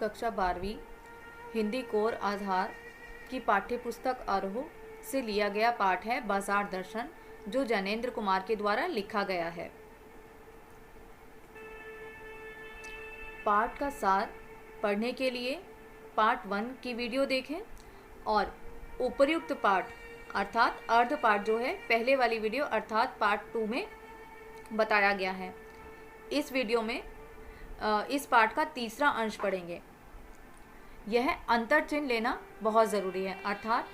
कक्षा 12वीं हिंदी कोर आधार की पाठ्य पुस्तक आरोह से लिया गया पाठ है बाजार दर्शन, जो जैनेन्द्र कुमार के द्वारा लिखा गया है। पाठ का सार पढ़ने के लिए पार्ट 1 की वीडियो देखें और उपर्युक्त पाठ अर्थात अर्ध पाठ जो है पहले वाली वीडियो अर्थात पार्ट 2 में बताया गया है। इस वीडियो में इस पाठ का तीसरा अंश पढ़ेंगे। यह अंतर चिन्ह लेना बहुत ज़रूरी है, अर्थात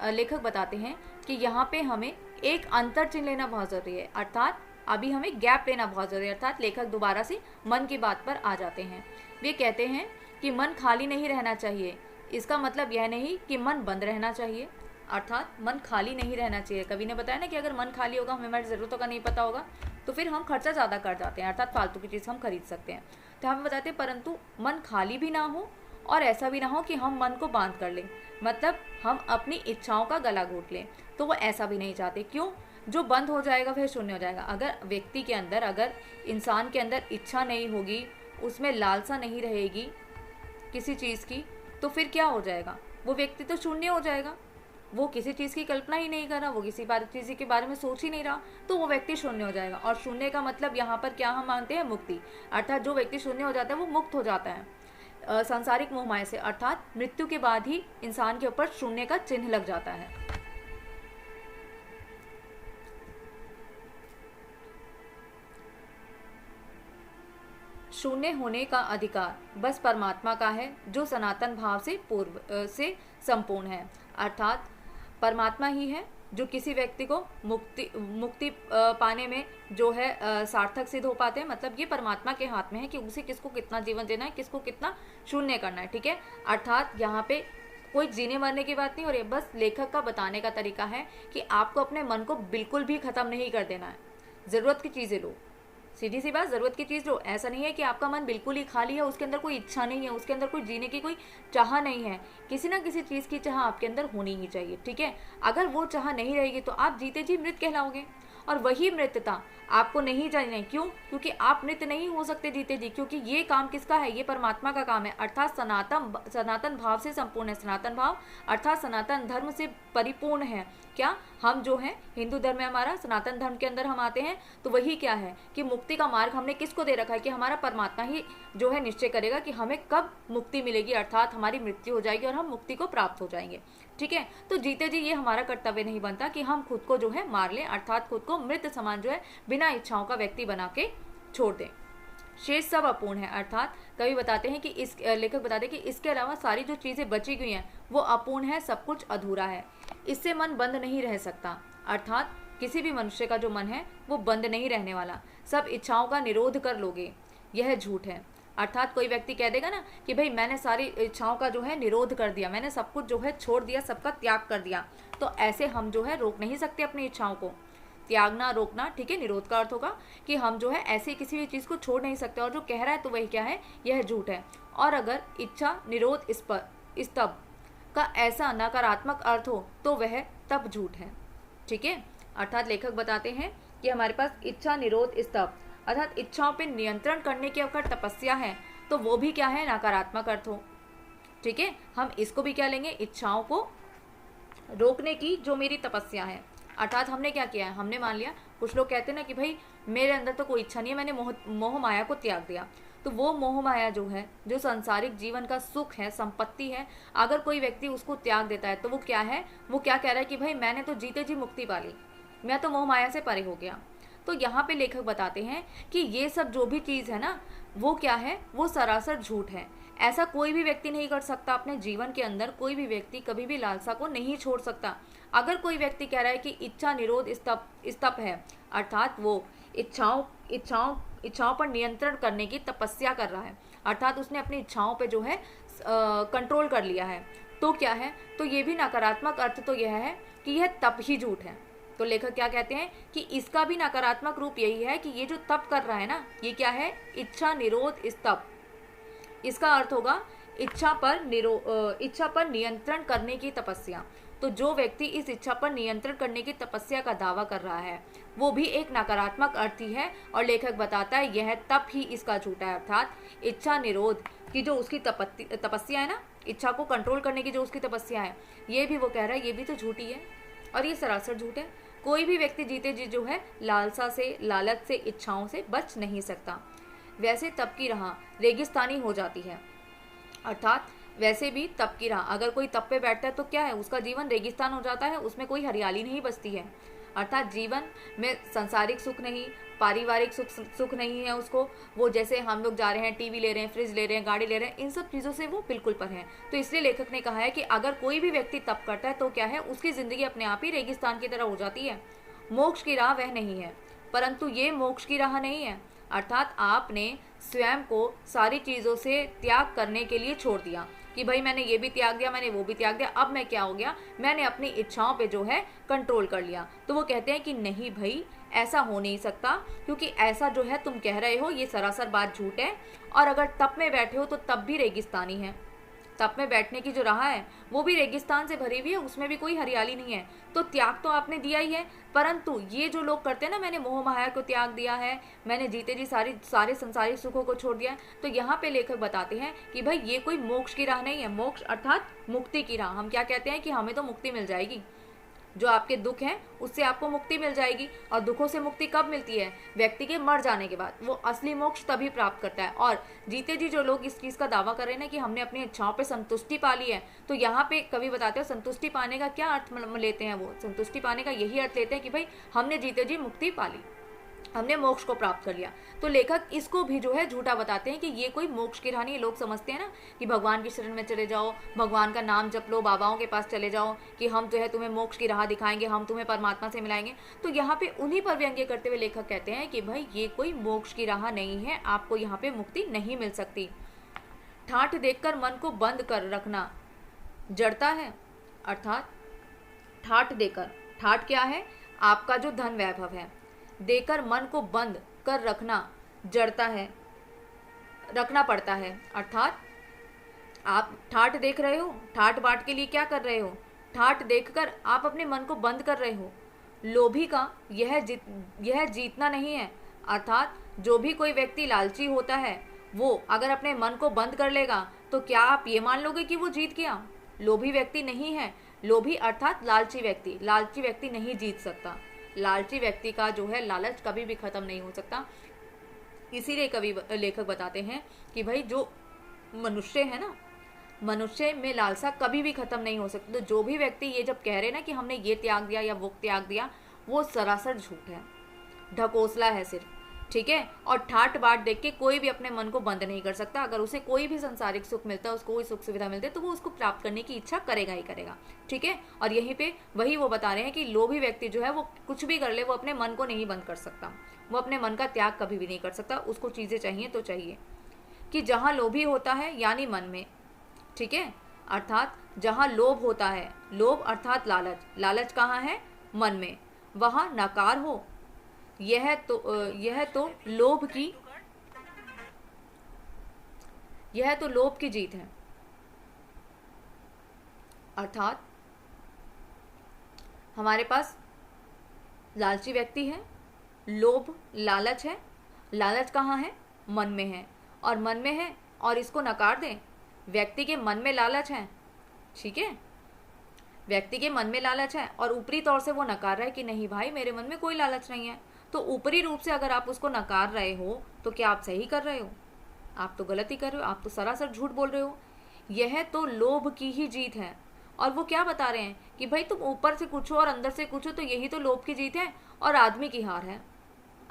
लेखक बताते हैं कि यहाँ पे हमें एक अंतर चिन्ह लेना बहुत ज़रूरी है, अर्थात अभी हमें गैप लेना बहुत ज़रूरी है। अर्थात लेखक दोबारा से मन की बात पर आ जाते हैं। वे कहते हैं कि मन खाली नहीं रहना चाहिए। इसका मतलब यह नहीं कि मन बंद रहना चाहिए, अर्थात मन खाली नहीं रहना चाहिए। कवि ने बताया ना कि अगर मन खाली होगा, हमें हमारी ज़रूरतों का नहीं पता होगा, तो फिर हम खर्चा ज़्यादा कर जाते हैं, अर्थात फालतू की चीज़ हम खरीद सकते हैं। तो हमें बताते हैं परंतु मन खाली भी ना हो और ऐसा भी ना हो कि हम मन को बांध कर लें, मतलब हम अपनी इच्छाओं का गला घोट लें। तो वो ऐसा भी नहीं चाहते। क्यों? जो बंद हो जाएगा वह शून्य हो जाएगा। अगर व्यक्ति के अंदर, अगर इंसान के अंदर इच्छा नहीं होगी, उसमें लालसा नहीं रहेगी किसी चीज़ की, तो फिर क्या हो जाएगा? वो व्यक्ति तो शून्य हो जाएगा। वो किसी चीज़ की कल्पना ही नहीं कर रहा, वो किसी चीज़ के बारे में सोच ही नहीं रहा, तो वो व्यक्ति शून्य हो जाएगा। और शून्य का मतलब यहाँ पर क्या हम मानते हैं? मुक्ति। अर्थात जो व्यक्ति शून्य हो जाता है वो मुक्त हो जाता है सांसारिक मोह माया से, अर्थात मृत्यु के बाद ही इंसान के ऊपर शून्य का चिन्ह लग जाता है। शून्य होने का अधिकार बस परमात्मा का है, जो सनातन भाव से से संपूर्ण है। अर्थात परमात्मा ही है जो किसी व्यक्ति को मुक्ति पाने में जो है सार्थक सिद्ध हो पाते हैं। मतलब ये परमात्मा के हाथ में है कि उसे किसको कितना जीवन देना है, किसको कितना शून्य करना है। ठीक है, अर्थात यहाँ पे कोई जीने मरने की बात नहीं, और ये बस लेखक का बताने का तरीका है कि आपको अपने मन को बिल्कुल भी ख़त्म नहीं कर देना है। ज़रूरत की चीज़ें लो, सीधी सी बात, ज़रूरत की चीज़ लो। ऐसा नहीं है कि आपका मन बिल्कुल ही खाली है, उसके अंदर कोई इच्छा नहीं है, उसके अंदर कोई जीने की कोई चाह नहीं है। किसी ना किसी चीज़ की चाह आपके अंदर होनी ही चाहिए। ठीक है, अगर वो चाह नहीं रहेगी तो आप जीते जी मृत कहलाओगे, और वही मृतता आपको नहीं जानी। क्यों? क्योंकि आप मृत नहीं हो सकते जीते जी, क्योंकि ये काम किसका है? ये परमात्मा का काम है, अर्थात सनातन भाव से संपूर्ण है। सनातन भाव अर्थात सनातन धर्म से परिपूर्ण है। क्या हम जो है हिंदू धर्म है हमारा, सनातन धर्म के अंदर हम आते हैं, तो वही क्या है कि मुक्ति का मार्ग हमने किसको दे रखा है? कि हमारा परमात्मा ही जो है निश्चय करेगा कि हमें कब मुक्ति मिलेगी, अर्थात हमारी मृत्यु हो जाएगी और हम मुक्ति को प्राप्त हो जाएंगे। ठीक है, तो जीते जी ये हमारा कर्तव्य नहीं बनता कि हम खुद को जो है मार लें, अर्थात खुद को मृत समान जो है बिना इच्छाओं का व्यक्ति बना के छोड़ दें। शेष सब अपूर्ण है, अर्थात कवि बताते हैं कि लेखक बताते हैं कि इसके अलावा सारी जो चीज़ें बची हुई हैं वो अपूर्ण है, सब कुछ अधूरा है। इससे मन बंद नहीं रह सकता, अर्थात किसी भी मनुष्य का जो मन है वो बंद नहीं रहने वाला। सब इच्छाओं का निरोध कर लोगे, यह झूठ है। अर्थात कोई व्यक्ति कह देगा ना कि भाई मैंने सारी इच्छाओं का जो है निरोध कर दिया, मैंने सब कुछ जो है छोड़ दिया, सबका त्याग कर दिया, तो ऐसे हम जो है रोक नहीं सकते अपनी इच्छाओं को। त्यागना, रोकना, ठीक है, निरोध का अर्थ होगा कि हम जो है ऐसे किसी भी चीज़ को छोड़ नहीं सकते। और जो कह रहा है तो वही क्या है? यह झूठ है। और अगर इच्छा निरोध स्तब का ऐसा नकारात्मक अर्थ हो तो वह तब झूठ है। ठीक है, अर्थात लेखक बताते हैं कि हमारे पास इच्छा निरोध स्तब अर्थात इच्छाओं पर नियंत्रण करने की अगर तपस्या है तो वो भी क्या है? नकारात्मक अर्थ हो। ठीक है, हम इसको भी क्या लेंगे? इच्छाओं को रोकने की जो मेरी तपस्या है, अर्थात हमने क्या किया है? हमने मान लिया, कुछ लोग कहते हैं ना कि भाई मेरे अंदर तो कोई इच्छा नहीं है, मैंने मोह माया को त्याग दिया। तो वो मोह माया जो है, जो सांसारिक जीवन का सुख है, संपत्ति है, अगर कोई व्यक्ति उसको त्याग देता है तो वो क्या है? वो क्या कह रहा है कि भाई मैंने तो जीते जी मुक्ति पा ली, मैं तो मोह माया से परे हो गया। तो यहाँ पे लेखक बताते हैं कि ये सब जो भी चीज़ है ना, वो क्या है? वो सरासर झूठ है। ऐसा कोई भी व्यक्ति नहीं कर सकता अपने जीवन के अंदर, कोई भी व्यक्ति कभी भी लालसा को नहीं छोड़ सकता। अगर कोई व्यक्ति कह रहा है कि इच्छा निरोध स्तप है, अर्थात वो इच्छाओं पर नियंत्रण करने की तपस्या कर रहा है, अर्थात उसने अपनी इच्छाओं पे जो है कंट्रोल कर लिया है, तो क्या है? तो ये भी नकारात्मक अर्थ तो यह है कि यह तप ही झूठ है। तो लेखक क्या कहते हैं कि इसका भी नकारात्मक रूप यही है कि ये जो तप कर रहा है ना, ये क्या है? इच्छा निरोध स्तप। इसका अर्थ होगा इच्छा पर नियंत्रण करने की तपस्या। तो जो व्यक्ति इस इच्छा पर नियंत्रण करने की तपस्या का दावा कर रहा है वो भी एक नकारात्मक अर्थ ही है। और लेखक बताता है यह तप ही इसका झूठा है, अर्थात इच्छा निरोध की जो उसकी तपस्या है ना, इच्छा को कंट्रोल करने की जो उसकी तपस्या है, ये भी वो कह रहा है ये भी तो झूठी है और ये सरासर झूठ है। कोई भी व्यक्ति जीते जी जो है लालसा से, लालच से, इच्छाओं से बच नहीं सकता। वैसे तप की राह रेगिस्तानी हो जाती है, अर्थात वैसे भी तप की राह, अगर कोई तप पे बैठता है तो क्या है, उसका जीवन रेगिस्तान हो जाता है, उसमें कोई हरियाली नहीं बचती है। अर्थात जीवन में सांसारिक सुख नहीं, पारिवारिक सुख नहीं है उसको। वो जैसे हम लोग जा रहे हैं, टीवी ले रहे हैं, फ्रिज ले रहे हैं, गाड़ी ले रहे हैं, इन सब चीज़ों से वो बिल्कुल पर है। तो इसलिए लेखक ने कहा है कि अगर कोई भी व्यक्ति तप करता है तो क्या है, उसकी ज़िंदगी अपने आप ही रेगिस्तान की तरह हो जाती है। मोक्ष की राह वह नहीं है, परंतु ये मोक्ष की राह नहीं है। अर्थात आपने स्वयं को सारी चीज़ों से त्याग करने के लिए छोड़ दिया कि भाई मैंने ये भी त्याग दिया, मैंने वो भी त्याग दिया, अब मैं क्या हो गया, मैंने अपनी इच्छाओं पे जो है कंट्रोल कर लिया। तो वो कहते हैं कि नहीं भाई, ऐसा हो नहीं सकता, क्योंकि ऐसा जो है तुम कह रहे हो ये सरासर बात झूठ है। और अगर तप में बैठे हो तो तब भी रेगिस्तानी है, तप में बैठने की जो राह है वो भी रेगिस्तान से भरी हुई है, उसमें भी कोई हरियाली नहीं है। तो त्याग तो आपने दिया ही है, परंतु ये जो लोग करते हैं ना, मैंने मोह माया को त्याग दिया है, मैंने जीते जी सारे संसारिक सुखों को छोड़ दिया है, तो यहाँ पे लेखक बताते हैं कि भाई ये कोई मोक्ष की राह नहीं है। मोक्ष अर्थात मुक्ति की राह। हम क्या कहते हैं कि हमें तो मुक्ति मिल जाएगी, जो आपके दुख हैं उससे आपको मुक्ति मिल जाएगी। और दुखों से मुक्ति कब मिलती है, व्यक्ति के मर जाने के बाद। वो असली मोक्ष तभी प्राप्त करता है। और जीते जी जो लोग इस चीज़ का दावा कर रहे हैं ना कि हमने अपनी इच्छाओं पे संतुष्टि पा ली है, तो यहाँ पे कवि बताते हैं संतुष्टि पाने का क्या अर्थ लेते हैं। वो संतुष्टि पाने का यही अर्थ लेते हैं कि भाई हमने जीते जी मुक्ति पा ली, हमने मोक्ष को प्राप्त कर लिया। तो लेखक इसको भी जो है झूठा बताते हैं कि ये कोई मोक्ष की राह नहीं। लोग समझते हैं ना कि भगवान की शरण में चले जाओ, भगवान का नाम जप लो, बाबाओं के पास चले जाओ कि हम जो है तुम्हें मोक्ष की राह दिखाएंगे, हम तुम्हें परमात्मा से मिलाएंगे। तो यहाँ पे उन्हीं पर व्यंग्य करते हुए लेखक कहते हैं कि भाई ये कोई मोक्ष की राह नहीं है, आपको यहाँ पे मुक्ति नहीं मिल सकती। ठाठ देखकर मन को बंद कर रखना जड़ता है, अर्थात ठाठ देकर, ठाठ क्या है, आपका जो धन वैभव है, देकर मन को बंद कर रखना जड़ता है, रखना पड़ता है। अर्थात आप ठाठ देख रहे हो, ठाठ बाट के लिए क्या कर रहे हो, ठाठ देखकर आप अपने मन को बंद कर रहे हो। लोभी का यह जीतना नहीं है। अर्थात जो भी कोई व्यक्ति लालची होता है, वो अगर अपने मन को बंद कर लेगा तो क्या आप ये मान लोगे कि वो जीत गया। लोभी व्यक्ति नहीं है, लोभी अर्थात लालची व्यक्ति नहीं जीत सकता। लालची व्यक्ति का जो है लालच कभी भी खत्म नहीं हो सकता। इसीलिए लेखक बताते हैं कि भाई जो मनुष्य है ना, मनुष्य में लालसा कभी भी खत्म नहीं हो सकती। तो जो भी व्यक्ति ये जब कह रहे हैं ना कि हमने ये त्याग दिया या वो त्याग दिया, वो सरासर झूठ है, ढकोसला है सिर्फ, ठीक है। और ठाट बाट देख के कोई भी अपने मन को बंद नहीं कर सकता। अगर उसे कोई भी संसारिक सुख मिलता है, उसको कोई सुख सुविधा मिलती है, तो वो उसको प्राप्त करने की इच्छा करेगा ही करेगा, ठीक है। और यहीं पे वही वो बता रहे हैं कि लोभी व्यक्ति जो है वो कुछ भी कर ले, वो अपने मन को नहीं बंद कर सकता, वो अपने मन का त्याग कभी भी नहीं कर सकता। उसको चीज़ें चाहिए तो चाहिए। कि जहाँ लोभी होता है यानी मन में, ठीक है, अर्थात जहाँ लोभ होता है, लोभ अर्थात लालच, लालच कहाँ है, मन में, वहाँ नकार हो। यह तो लोभ की जीत है। अर्थात हमारे पास लालची व्यक्ति है, लोभ लालच है, लालच कहाँ है, मन में है, और मन में है और इसको नकार दें। व्यक्ति के मन में लालच है, ठीक है, व्यक्ति के मन में लालच है और ऊपरी तौर से वो नकार रहा है कि नहीं भाई मेरे मन में कोई लालच नहीं है। तो ऊपरी रूप से अगर आप उसको नकार रहे हो तो क्या आप सही कर रहे हो, आप तो गलत ही कर रहे हो, आप तो सरासर झूठ बोल रहे हो। यह तो लोभ की ही जीत है। और वो क्या बता रहे हैं कि भाई तुम ऊपर से कुछ हो और अंदर से कुछ हो, तो यही तो लोभ की जीत है और आदमी की हार है।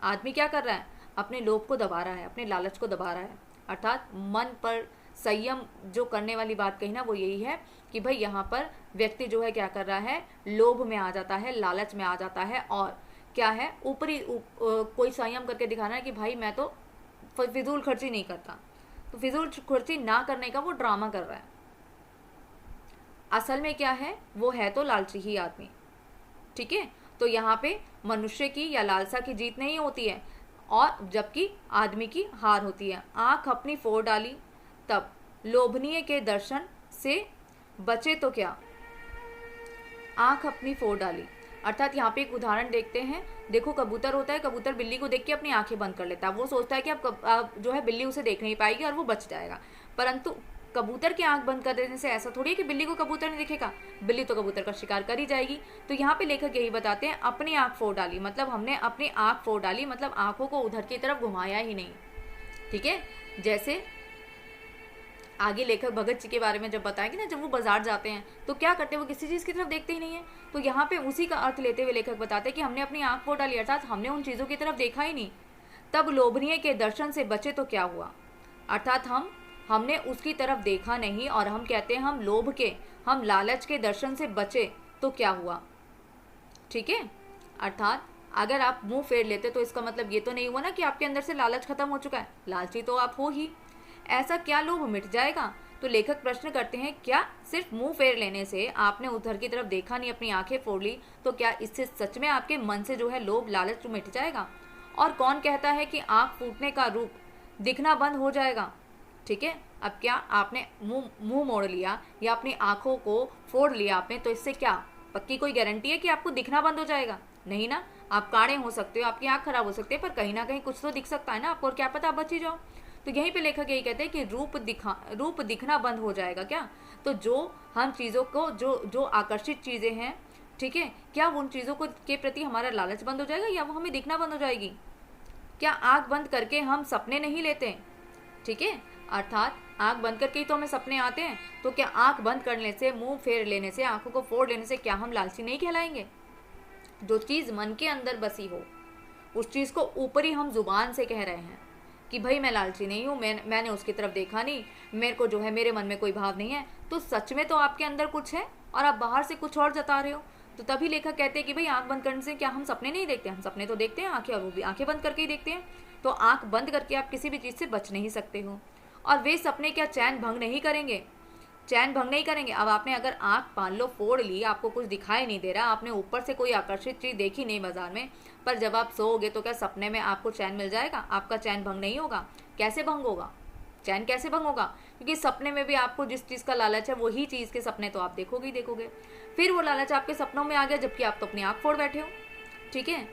आदमी क्या कर रहा है, अपने लोभ को दबा रहा है, अपने लालच को दबा रहा है। अर्थात मन पर संयम जो करने वाली बात कही ना, वो यही है कि भाई यहाँ पर व्यक्ति जो है क्या कर रहा है, लोभ में आ जाता है, लालच में आ जाता है, और क्या है ऊपरी कोई संयम करके दिखाना है कि भाई मैं तो फिजूल खर्ची नहीं करता। तो फिजूल खर्ची ना करने का वो ड्रामा कर रहा है। असल में क्या है, वो है तो लालची ही आदमी, ठीक है। तो यहाँ पे मनुष्य की या लालसा की जीत नहीं होती है, और जबकि आदमी की हार होती है। आँख अपनी फोड़ डाली तब लोभनीय के दर्शन से बचे तो क्या। आँख अपनी फोड़ डाली, अर्थात यहाँ पे एक उदाहरण देखते हैं। देखो कबूतर होता है, कबूतर बिल्ली को देख के अपनी आंखें बंद कर लेता है। वो सोचता है कि अब जो है बिल्ली उसे देख नहीं पाएगी और वो बच जाएगा। परंतु कबूतर की आंख बंद कर देने से ऐसा थोड़ी है कि बिल्ली को कबूतर नहीं दिखेगा, बिल्ली तो कबूतर का शिकार कर ही जाएगी। तो यहाँ पे लेखक यही बताते हैं, अपनी आंख फोड़ डाली, मतलब हमने अपनी आंख फोड़ डाली, मतलब आंखों को उधर की तरफ घुमाया ही नहीं। ठीक है। जैसे आगे लेखक भगत जी के बारे में जब बताएंगे ना, जब वो बाजार जाते हैं तो क्या करते हैं, वो किसी चीज़ की तरफ देखते ही नहीं है। तो यहाँ पे उसी का अर्थ लेते हुए लेखक बताते हैं कि हमने अपनी आंख फोड़ डाली, अर्थात हमने उन चीज़ों की तरफ देखा ही नहीं। तब लोभनीय के दर्शन से बचे तो क्या हुआ, अर्थात हमने उसकी तरफ देखा नहीं और हम कहते हैं हम लोभ के, हम लालच के दर्शन से बचे तो क्या हुआ। ठीक है। अर्थात अगर आप मुंह फेर लेते तो इसका मतलब ये तो नहीं हुआ ना कि आपके अंदर से लालच खत्म हो चुका है, लालची तो आप हो ही। ऐसा क्या लोभ मिट जाएगा। तो लेखक प्रश्न करते हैं, क्या सिर्फ मुंह फेर लेने से आपने उधर की तरफ देखा नहीं, अपनी आंखें फोड़ ली, तो क्या इससे सच में आपके मन से जो है लोभ लालच मिट जाएगा। और कौन कहता है कि आंख फूटने का रूप दिखना बंद हो जाएगा। ठीक है। अब क्या आपने मुंह मोड़ लिया या अपनी आंखों को फोड़ लिया आपने, तो इससे क्या पक्की कोई गारंटी है कि आपको दिखना बंद हो जाएगा। नहीं ना। आप काणे हो सकते हो, आपकी आंख खराब हो सकती है, पर कहीं ना कहीं कुछ तो दिख सकता है ना आपको, और क्या पता आप बच ही जाओ। तो यहीं पे लेखक यही कहते हैं कि रूप दिखना बंद हो जाएगा क्या। तो जो हम चीज़ों को जो आकर्षित चीज़ें हैं, ठीक है, क्या उन चीज़ों को के प्रति हमारा लालच बंद हो जाएगा या वो हमें दिखना बंद हो जाएगी। क्या आंख बंद करके हम सपने नहीं लेते। ठीक है। अर्थात आंख बंद करके ही तो हमें सपने आते हैं। तो क्या आंख बंद करने से, मुंह फेर लेने से, आंखों को फोड़ लेने से क्या हम लालची नहीं कहलाएंगे। जो चीज़ मन के अंदर बसी हो उस चीज़ को ऊपरी हम जुबान से कह रहे हैं कि भाई मैं लालची नहीं हूँ, मैंने उसकी तरफ देखा नहीं, मेरे को जो है मेरे मन में कोई भाव नहीं है, तो सच में तो आपके अंदर कुछ है और आप बाहर से कुछ और जता रहे हो। तो तभी लेखक कहते हैं कि भाई आंख बंद करने से क्या हम सपने नहीं देखते, हम सपने तो देखते हैं आंखें, और वो भी आंखें बंद करके ही देखते हैं। तो आंख बंद करके आप किसी भी चीज़ से बच नहीं सकते हो। और वे सपने क्या चैन भंग नहीं करेंगे, चैन भंग नहीं करेंगे। अब आपने अगर आंख मान लो फोड़ ली, आपको कुछ दिखाई नहीं दे रहा, आपने ऊपर से कोई आकर्षित चीज़ देखी नहीं बाजार में, पर जब आप सोओगे तो क्या सपने में आपको चैन मिल जाएगा, आपका चैन भंग नहीं होगा। कैसे भंग होगा, चैन कैसे भंग होगा, क्योंकि सपने में भी आपको जिस चीज़ का लालच है वही चीज़ के सपने तो आप देखोगे ही देखोगे। फिर वो लालच आपके सपनों में आ गया, जबकि आप तो अपनी आंख फोड़ बैठे हो। ठीक है।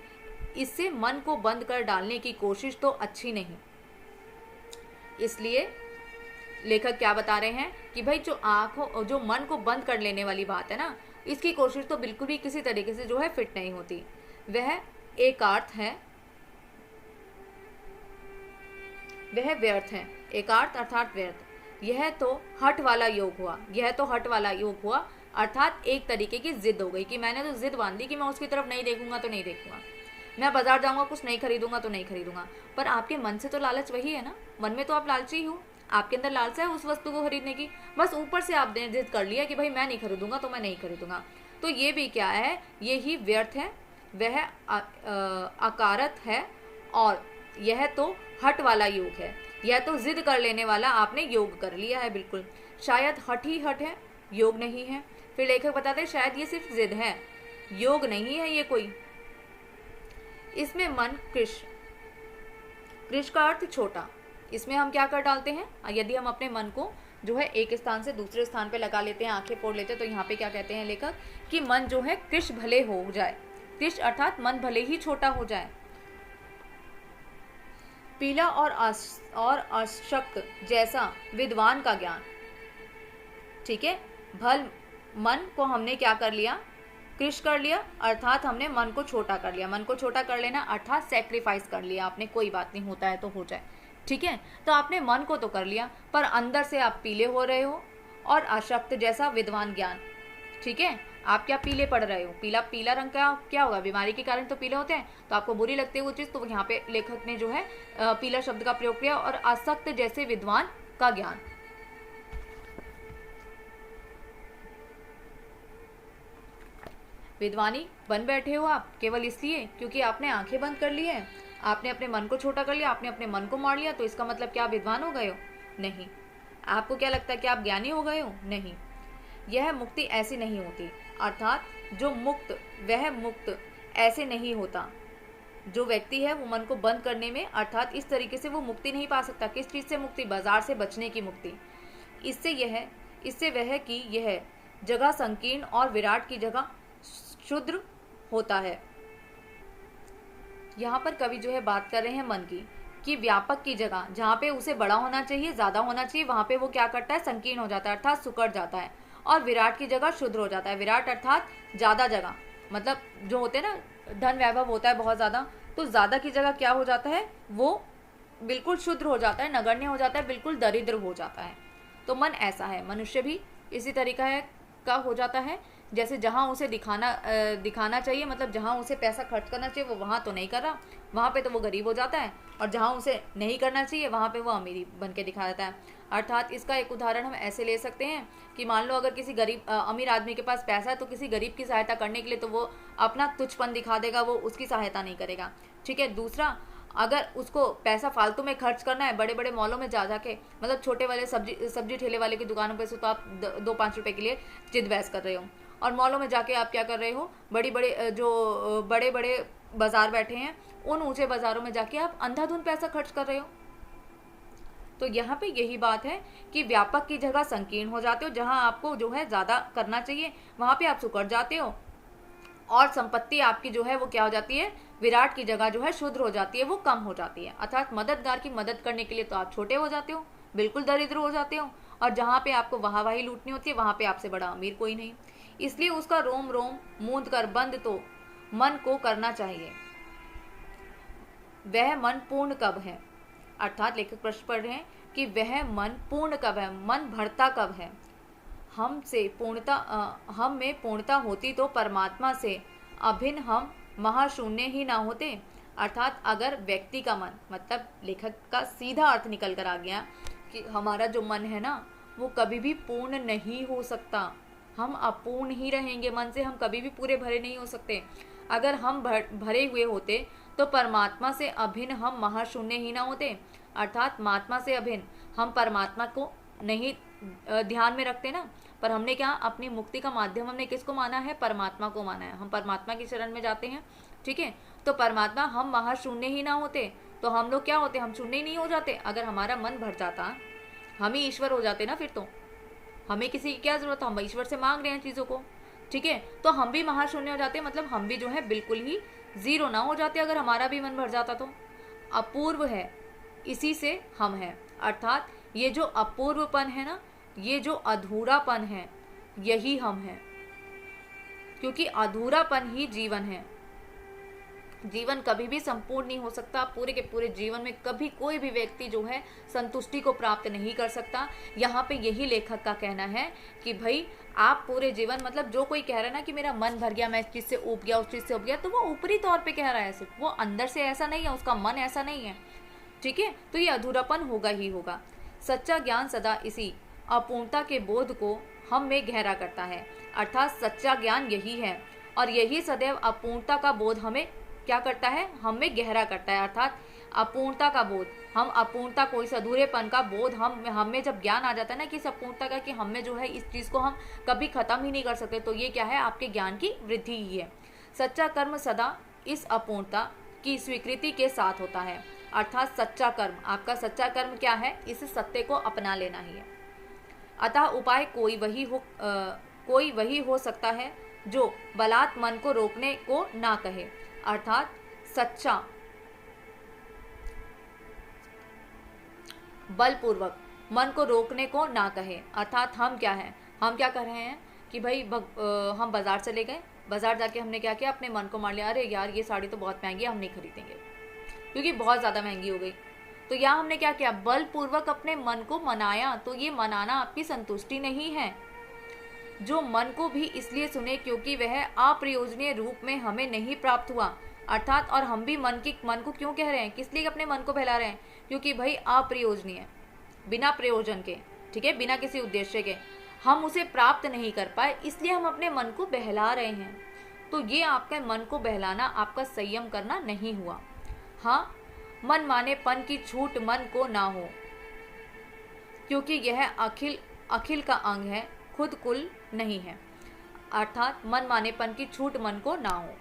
इससे मन को बंद कर डालने की कोशिश तो अच्छी नहीं। इसलिए लेखक क्या बता रहे हैं कि भाई जो मन को बंद कर लेने वाली बात है ना, इसकी कोशिश तो बिल्कुल भी किसी तरीके से जो है फिट नहीं होती। वह एकार्थ है, वह व्यर्थ है। एकार्थ अर्थात व्यर्थ। यह तो हट वाला योग हुआ, यह तो हट वाला योग हुआ, अर्थात एक तरीके की जिद हो गई कि मैंने तो जिद बांध दी कि मैं उसकी तरफ नहीं देखूंगा तो नहीं देखूंगा, मैं बाजार जाऊंगा कुछ नहीं खरीदूंगा तो नहीं खरीदूंगा। पर आपके मन से तो लालच वही है ना, मन में तो आप लालची हो, आपके अंदर लालसा है उस वस्तु को खरीदने की, बस ऊपर से आपने जिद कर लिया कि भाई मैं नहीं खरीदूंगा तो मैं नहीं खरीदूंगा। तो ये भी क्या है, ये ही व्यर्थ है, वह अकारत है, और यह तो हट वाला योग है, यह तो जिद कर लेने वाला आपने योग कर लिया है। बिल्कुल शायद हट ही हट है, योग नहीं है। फिर लेखक बताते हैं शायद ये सिर्फ जिद है, योग नहीं है ये कोई। इसमें मन कृष का अर्थ छोटा, इसमें हम क्या कर डालते हैं, यदि हम अपने मन को जो है एक स्थान से दूसरे स्थान पे लगा लेते हैं, आंखें फोड़ लेते हैं, तो यहाँ पे क्या कहते हैं लेखक कि मन जो है कृष भले हो जाए, कृष अर्थात मन भले ही छोटा हो जाए। पीला और अशक्त जैसा विद्वान का ज्ञान। ठीक है। भल मन को हमने क्या कर लिया, कृष कर लिया, अर्थात हमने मन को छोटा कर लिया। मन को छोटा कर लेना अर्थात सेक्रीफाइस कर लिया आपने, कोई बात नहीं, होता है तो हो जाए। ठीक है। तो आपने मन को तो कर लिया, पर अंदर से आप पीले हो रहे हो, और अशक्त जैसा विद्वान ज्ञान। ठीक है। आप क्या पीले पड़ रहे हो, पीला रंग का क्या होगा, बीमारी के कारण तो पीले होते हैं, तो आपको बुरी लगती है वो चीज़, तो यहाँ पे लेखक ने जो है पीला शब्द का प्रयोग किया, और आसक्त जैसे विद्वान का ज्ञान। विद्वानी बन बैठे हो आप केवल इसलिए क्योंकि आपने आंखें बंद कर ली है, आपने अपने मन को छोटा कर लिया, आपने अपने मन को मार लिया, तो इसका मतलब क्या आप विद्वान हो गए हो, नहीं। आपको क्या लगता है कि आप ज्ञानी हो गए हो, नहीं। यह मुक्ति ऐसी नहीं होती, अर्थात जो मुक्त, वह मुक्त ऐसे नहीं होता। जो व्यक्ति है वो मन को बंद करने में, अर्थात इस तरीके से वो मुक्ति नहीं पा सकता। किस चीज़ से मुक्ति, बाजार से बचने की मुक्ति। इससे वह कि यह जगह संकीर्ण और विराट की जगह क्षुद्र होता है। यहाँ पर कवि जो है बात कर रहे हैं मन की, कि व्यापक की जगह जहाँ पे उसे बड़ा होना चाहिए, ज़्यादा होना चाहिए, वहाँ पे वो क्या करता है, संकीर्ण हो जाता है, अर्थात सुकड़ जाता है। और विराट की जगह शुद्र हो जाता है। विराट अर्थात ज़्यादा जगह, मतलब जो होते हैं ना धन वैभव होता है बहुत ज़्यादा, तो ज़्यादा की जगह क्या हो जाता है, वो बिल्कुल शुद्र हो जाता है, नगण्य हो जाता है, बिल्कुल दरिद्र हो जाता है। तो मन ऐसा है, मनुष्य भी इसी तरीका है का हो जाता है। जैसे जहाँ उसे दिखाना चाहिए, मतलब जहाँ उसे पैसा खर्च करना चाहिए वो वहाँ तो नहीं कर रहा, वहाँ पे तो वो गरीब हो जाता है, और जहाँ उसे नहीं करना चाहिए वहाँ पे वो अमीरी बन के दिखा देता है। अर्थात इसका एक उदाहरण हम ऐसे ले सकते हैं कि मान लो अगर किसी अमीर आदमी के पास पैसा है, तो किसी गरीब की सहायता करने के लिए तो वो अपना तुच्छपन दिखा देगा, वो उसकी सहायता नहीं करेगा। ठीक है। दूसरा, अगर उसको पैसा फालतू में खर्च करना है, बड़े बड़े मॉलों में जा जाके, मतलब छोटे वाले सब्जी ठेले वाले की दुकानों पे से तो आप 2-5 रुपए के लिए जिद बहस कर रहे हो, और मॉलों में जाके आप क्या कर रहे हो, बड़े बड़े बाजार बैठे हैं, उन ऊंचे बाजारों में जाके आप अंधाधुंध पैसा खर्च कर रहे हो। तो यहाँ पे यही बात है कि व्यापक की जगह संकीर्ण हो जाते हो, जहाँ आपको जो है ज़्यादा करना चाहिए वहाँ पे आप सुकड़ जाते हो, और संपत्ति आपकी जो है वो क्या हो जाती है, विराट की जगह जो है शुद्र हो जाती है, वो कम हो जाती है। अर्थात मददगार की मदद करने के लिए तो आप छोटे हो जाते हो, बिल्कुल दरिद्र हो जाते हो, और जहाँ पे आपको वाहवाही लूटनी होती है वहाँ पे आपसे बड़ा अमीर कोई नहीं। इसलिए उसका रोम रोम मूंद कर बंद तो मन को करना चाहिए। वह मन पूर्ण कब है, अर्थात लेखक प्रश्न पढ़ रहे हैं कि वह मन पूर्ण कब है, मन भरता कब है। हम में पूर्णता होती तो परमात्मा से अभिन्न हम महाशून्य ही ना होते। अर्थात अगर व्यक्ति का मन, मतलब लेखक का सीधा अर्थ निकल कर आ गया कि हमारा जो मन है ना वो कभी भी पूर्ण नहीं हो सकता, हम अपूर्ण ही रहेंगे, मन से हम कभी भी पूरे भरे नहीं हो सकते। अगर हम भरे हुए होते तो परमात्मा से अभिन्न हम महाशून्य ही ना होते। अर्थात महात्मा से अभिन्न हम परमात्मा को नहीं ध्यान में रखते ना, पर हमने क्या अपनी मुक्ति का माध्यम हमने किसको माना है, परमात्मा को माना है, हम परमात्मा की शरण में जाते हैं। ठीक है। तो परमात्मा, हम महाशून्य ही ना होते तो हम लोग क्या होते, हम शून्य ही नहीं हो जाते। अगर हमारा मन भर जाता हम ही ईश्वर हो जाते ना, फिर तो हमें किसी की क्या जरूरत है, हम ईश्वर से मांग रहे हैं चीज़ों को। ठीक है। तो हम भी महाशून्य हो जाते, मतलब हम भी जो है बिल्कुल ही जीरो ना हो जाते अगर हमारा भी मन भर जाता तो। अपूर्व है इसी से हम हैं, अर्थात ये जो अपूर्वपन है ना, ये जो अधूरापन है, यही हम हैं, क्योंकि अधूरापन ही जीवन है। जीवन कभी भी संपूर्ण नहीं हो सकता। पूरे के पूरे जीवन में कभी कोई भी व्यक्ति जो है संतुष्टि को प्राप्त नहीं कर सकता। यहाँ पे यही लेखक का कहना है कि भाई आप पूरे जीवन, मतलब जो कोई कह रहा है ना कि मेरा मन भर गया, मैं इस चीज़ से ऊब गया, उस चीज़ से ऊब गया, तो वो ऊपरी तौर पे कह रहा है, सिर्फ वो अंदर से ऐसा नहीं है, उसका मन ऐसा नहीं है। ठीक है। तो ये अधूरापन होगा ही होगा। सच्चा ज्ञान सदा इसी अपूर्णता के बोध को हम में गहरा करता है। अर्थात सच्चा ज्ञान यही है, और यही सदैव अपूर्णता का बोध हमें क्या करता है, हम में गहरा करता है। अर्थात अपूर्णता का बोध, हम अपूर्णता को, इस अधूरेपन का बोध हम में जब ज्ञान आ जाता है ना कि इस अपूर्णता का, कि हम में जो है इस चीज़ को हम कभी ख़त्म ही नहीं कर सकते, तो ये क्या है, आपके ज्ञान की वृद्धि ही है। सच्चा कर्म सदा इस अपूर्णता की स्वीकृति के साथ होता है। अर्थात सच्चा कर्म, आपका सच्चा कर्म क्या है, इस सत्य को अपना लेना ही है। अतः उपाय कोई वही हो सकता है जो बलात् मन को रोकने को ना कहे। अर्थात सच्चा बलपूर्वक मन को रोकने को ना कहे। अर्थात हम क्या हैं, हम क्या कर रहे हैं कि भाई हम बाजार चले गए, बाजार जाके हमने क्या किया, अपने मन को मार लिया, अरे यार ये साड़ी तो बहुत महंगी है, हम नहीं खरीदेंगे क्योंकि बहुत ज़्यादा महंगी हो गई। तो यहाँ हमने क्या किया, बलपूर्वक अपने मन को मनाया। तो ये मनाना आपकी संतुष्टि नहीं है। जो मन को भी इसलिए सुने क्योंकि वह अप्रयोजनीय रूप में हमें नहीं प्राप्त हुआ। अर्थात, और हम भी मन को क्यों कह रहे हैं, किस लिए अपने मन को बहला रहे हैं, क्योंकि भाई अप्रयोजनीय, बिना प्रयोजन के, ठीक है, बिना किसी उद्देश्य के हम उसे प्राप्त नहीं कर पाए, इसलिए हम अपने मन को बहला रहे हैं। तो ये आपका मन को बहलाना, आपका संयम करना नहीं हुआ। हाँ, मन मानेपन की छूट मन को ना हो, क्योंकि यह अखिल का अंग है, खुद कुल नहीं है। अर्थात मन मानेपन की छूट मन को ना हो।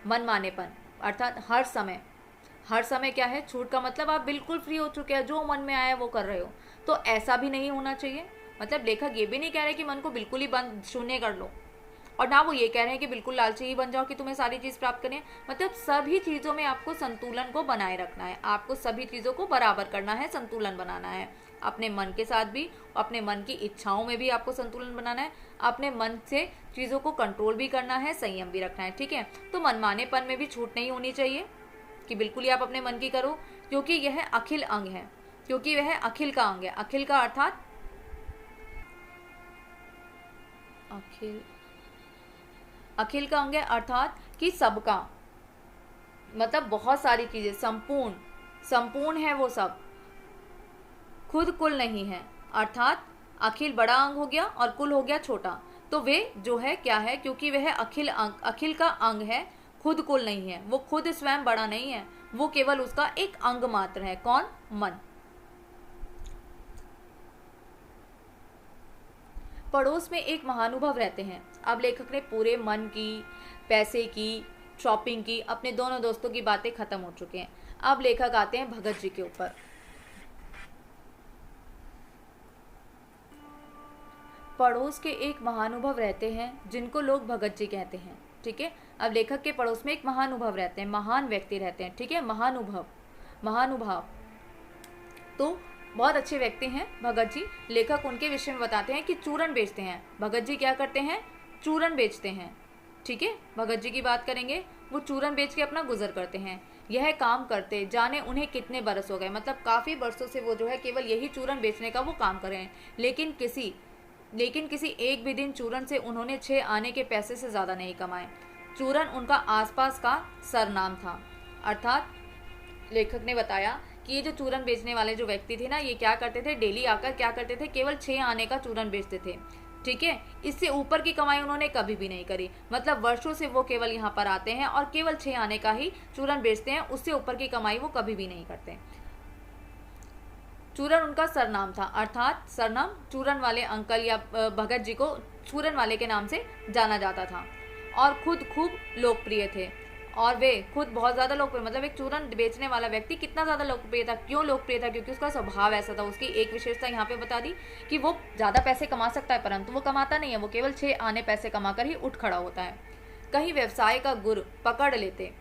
मन मानेपन अर्थात हर समय क्या है, छूट का मतलब आप बिल्कुल फ्री हो चुके हैं, जो मन में आया वो कर रहे हो। तो ऐसा भी नहीं होना चाहिए। मतलब लेखक ये भी नहीं कह रहे कि मन को बिल्कुल ही बंद शून्य कर लो, और ना वो ये कह रहे हैं कि बिल्कुल लालची ही बन जाओ कि तुम्हें सारी चीज़ प्राप्त करनी है। मतलब सभी चीज़ों में आपको संतुलन को बनाए रखना है, आपको सभी चीज़ों को बराबर करना है, संतुलन बनाना है। अपने मन के साथ भी, अपने मन की इच्छाओं में भी आपको संतुलन बनाना है, अपने मन से चीज़ों को कंट्रोल भी करना है, संयम भी रखना है। ठीक है, तो मनमानेपन में भी छूट नहीं होनी चाहिए कि बिल्कुल ही आप अपने मन की करो, क्योंकि यह अखिल अंग है, क्योंकि वह अखिल का अंग है। अखिल का अर्थात अखिल का अंग है अर्थात कि सबका, मतलब बहुत सारी चीजें, संपूर्ण है वो सब, खुद कुल नहीं है। अर्थात अखिल बड़ा अंग हो गया और कुल हो गया छोटा, तो वे जो है क्या है, क्योंकि वह अखिल का अंग है, खुद कुल नहीं है, वो खुद स्वयं बड़ा नहीं है, वो केवल उसका एक अंग मात्र है। कौन? मन। पड़ोस में एक महानुभव रहते हैं। अब लेखक ने पूरे मन की, पैसे की, शॉपिंग की, अपने दोनों दोस्तों की बातें खत्म हो चुके हैं। अब लेखक आते हैं भगत जी के ऊपर। पड़ोस के एक महानुभव रहते हैं जिनको लोग भगत जी कहते हैं। ठीक है, अब लेखक के पड़ोस में एक महानुभव रहते हैं, महान व्यक्ति रहते हैं। ठीक है, महानुभाव तो बहुत अच्छे व्यक्ति हैं भगत जी। लेखक उनके विषय में बताते हैं कि चूरन बेचते हैं। भगत जी क्या करते हैं? चूरन बेचते हैं। ठीक है, भगत जी की बात करेंगे, वो चूरन बेच के अपना गुजर करते हैं। यह काम करते जाने उन्हें कितने बरस हो गए, मतलब काफ़ी वर्षों से वो जो है केवल यही चूरन बेचने का वो काम कर रहे हैं। लेकिन किसी एक भी दिन चूरन से उन्होंने 6 आने के पैसे से ज़्यादा नहीं कमाए। चूरन उनका आसपास का सरनाम था। अर्थात लेखक ने बताया कि ये जो चूरन बेचने वाले जो व्यक्ति थे ना, ये क्या करते थे, डेली आकर क्या करते थे, केवल 6 आने का चूरन बेचते थे। ठीक है, इससे ऊपर की कमाई उन्होंने कभी भी नहीं करी। मतलब वर्षों से वो केवल यहाँ पर आते हैं और केवल 6 आने का ही चूरन बेचते हैं, उससे ऊपर की कमाई वो कभी भी नहीं करते। चूरन उनका सरनाम था। अर्थात सरनाम, चूरन वाले अंकल या भगत जी को चूरन वाले के नाम से जाना जाता था। और खुद खूब लोकप्रिय थे, और वे खुद बहुत ज़्यादा लोकप्रिय, मतलब एक चूरन बेचने वाला व्यक्ति कितना ज़्यादा लोकप्रिय था। क्यों लोकप्रिय था? क्योंकि उसका स्वभाव ऐसा था। उसकी एक विशेषता यहाँ पे बता दी कि वो ज़्यादा पैसे कमा सकता है, परंतु वो कमाता नहीं है, वो केवल 6 आने पैसे कमाकर ही उठ खड़ा होता है। कहीं व्यवसाय का गुर पकड़ लेते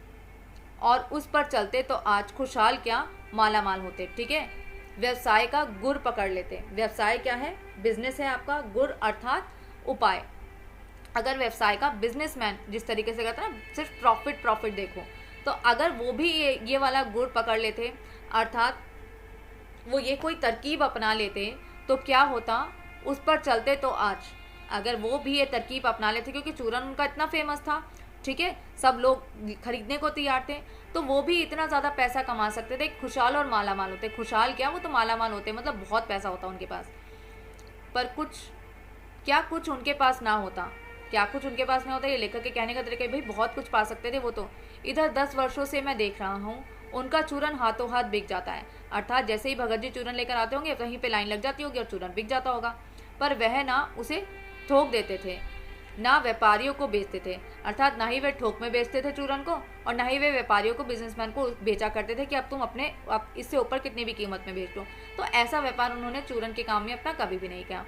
और उस पर चलते तो आज खुशहाल क्या मालामाल होते। ठीक है, व्यवसाय का गुर पकड़ लेते। व्यवसाय क्या है? बिजनेस है आपका। गुर अर्थात उपाय। अगर व्यवसाय का बिजनेसमैन जिस तरीके से कहता है ना, सिर्फ प्रॉफिट देखो, तो अगर वो भी ये वाला गुड़ पकड़ लेते, अर्थात वो ये कोई तरकीब अपना लेते, तो क्या होता, उस पर चलते तो आज, अगर वो भी ये तरकीब अपना लेते, क्योंकि चूरन उनका इतना फेमस था, ठीक है, सब लोग खरीदने को तैयार थे, तो वो भी इतना ज़्यादा पैसा कमा सकते थे, खुशहाल और मालामाल होते। खुशहाल क्या, वो तो मालामाल होते, मतलब बहुत पैसा होता उनके पास। पर कुछ उनके पास ना होता। क्या कुछ उनके पास नहीं होता? ये लेखक के कहने का तरीका, भाई बहुत कुछ पा सकते थे वो तो। इधर 10 वर्षों से मैं देख रहा हूँ, उनका चूरन हाथों हाथ बिक जाता है। अर्थात जैसे ही भगत जी चूरन लेकर आते होंगे, कहीं पे लाइन लग जाती होगी और चूरन बिक जाता होगा। पर वह ना उसे थोक देते थे, ना व्यापारियों को बेचते थे। अर्थात ना ही वे थोक में बेचते थे चूरन को, और ना ही वे व्यापारियों को, बिजनेसमैन को बेचा करते थे कि अब तुम अब इससे ऊपर कितनी भी कीमत में बेच लो। तो ऐसा व्यापार उन्होंने चूरन के काम में अपना कभी भी नहीं किया।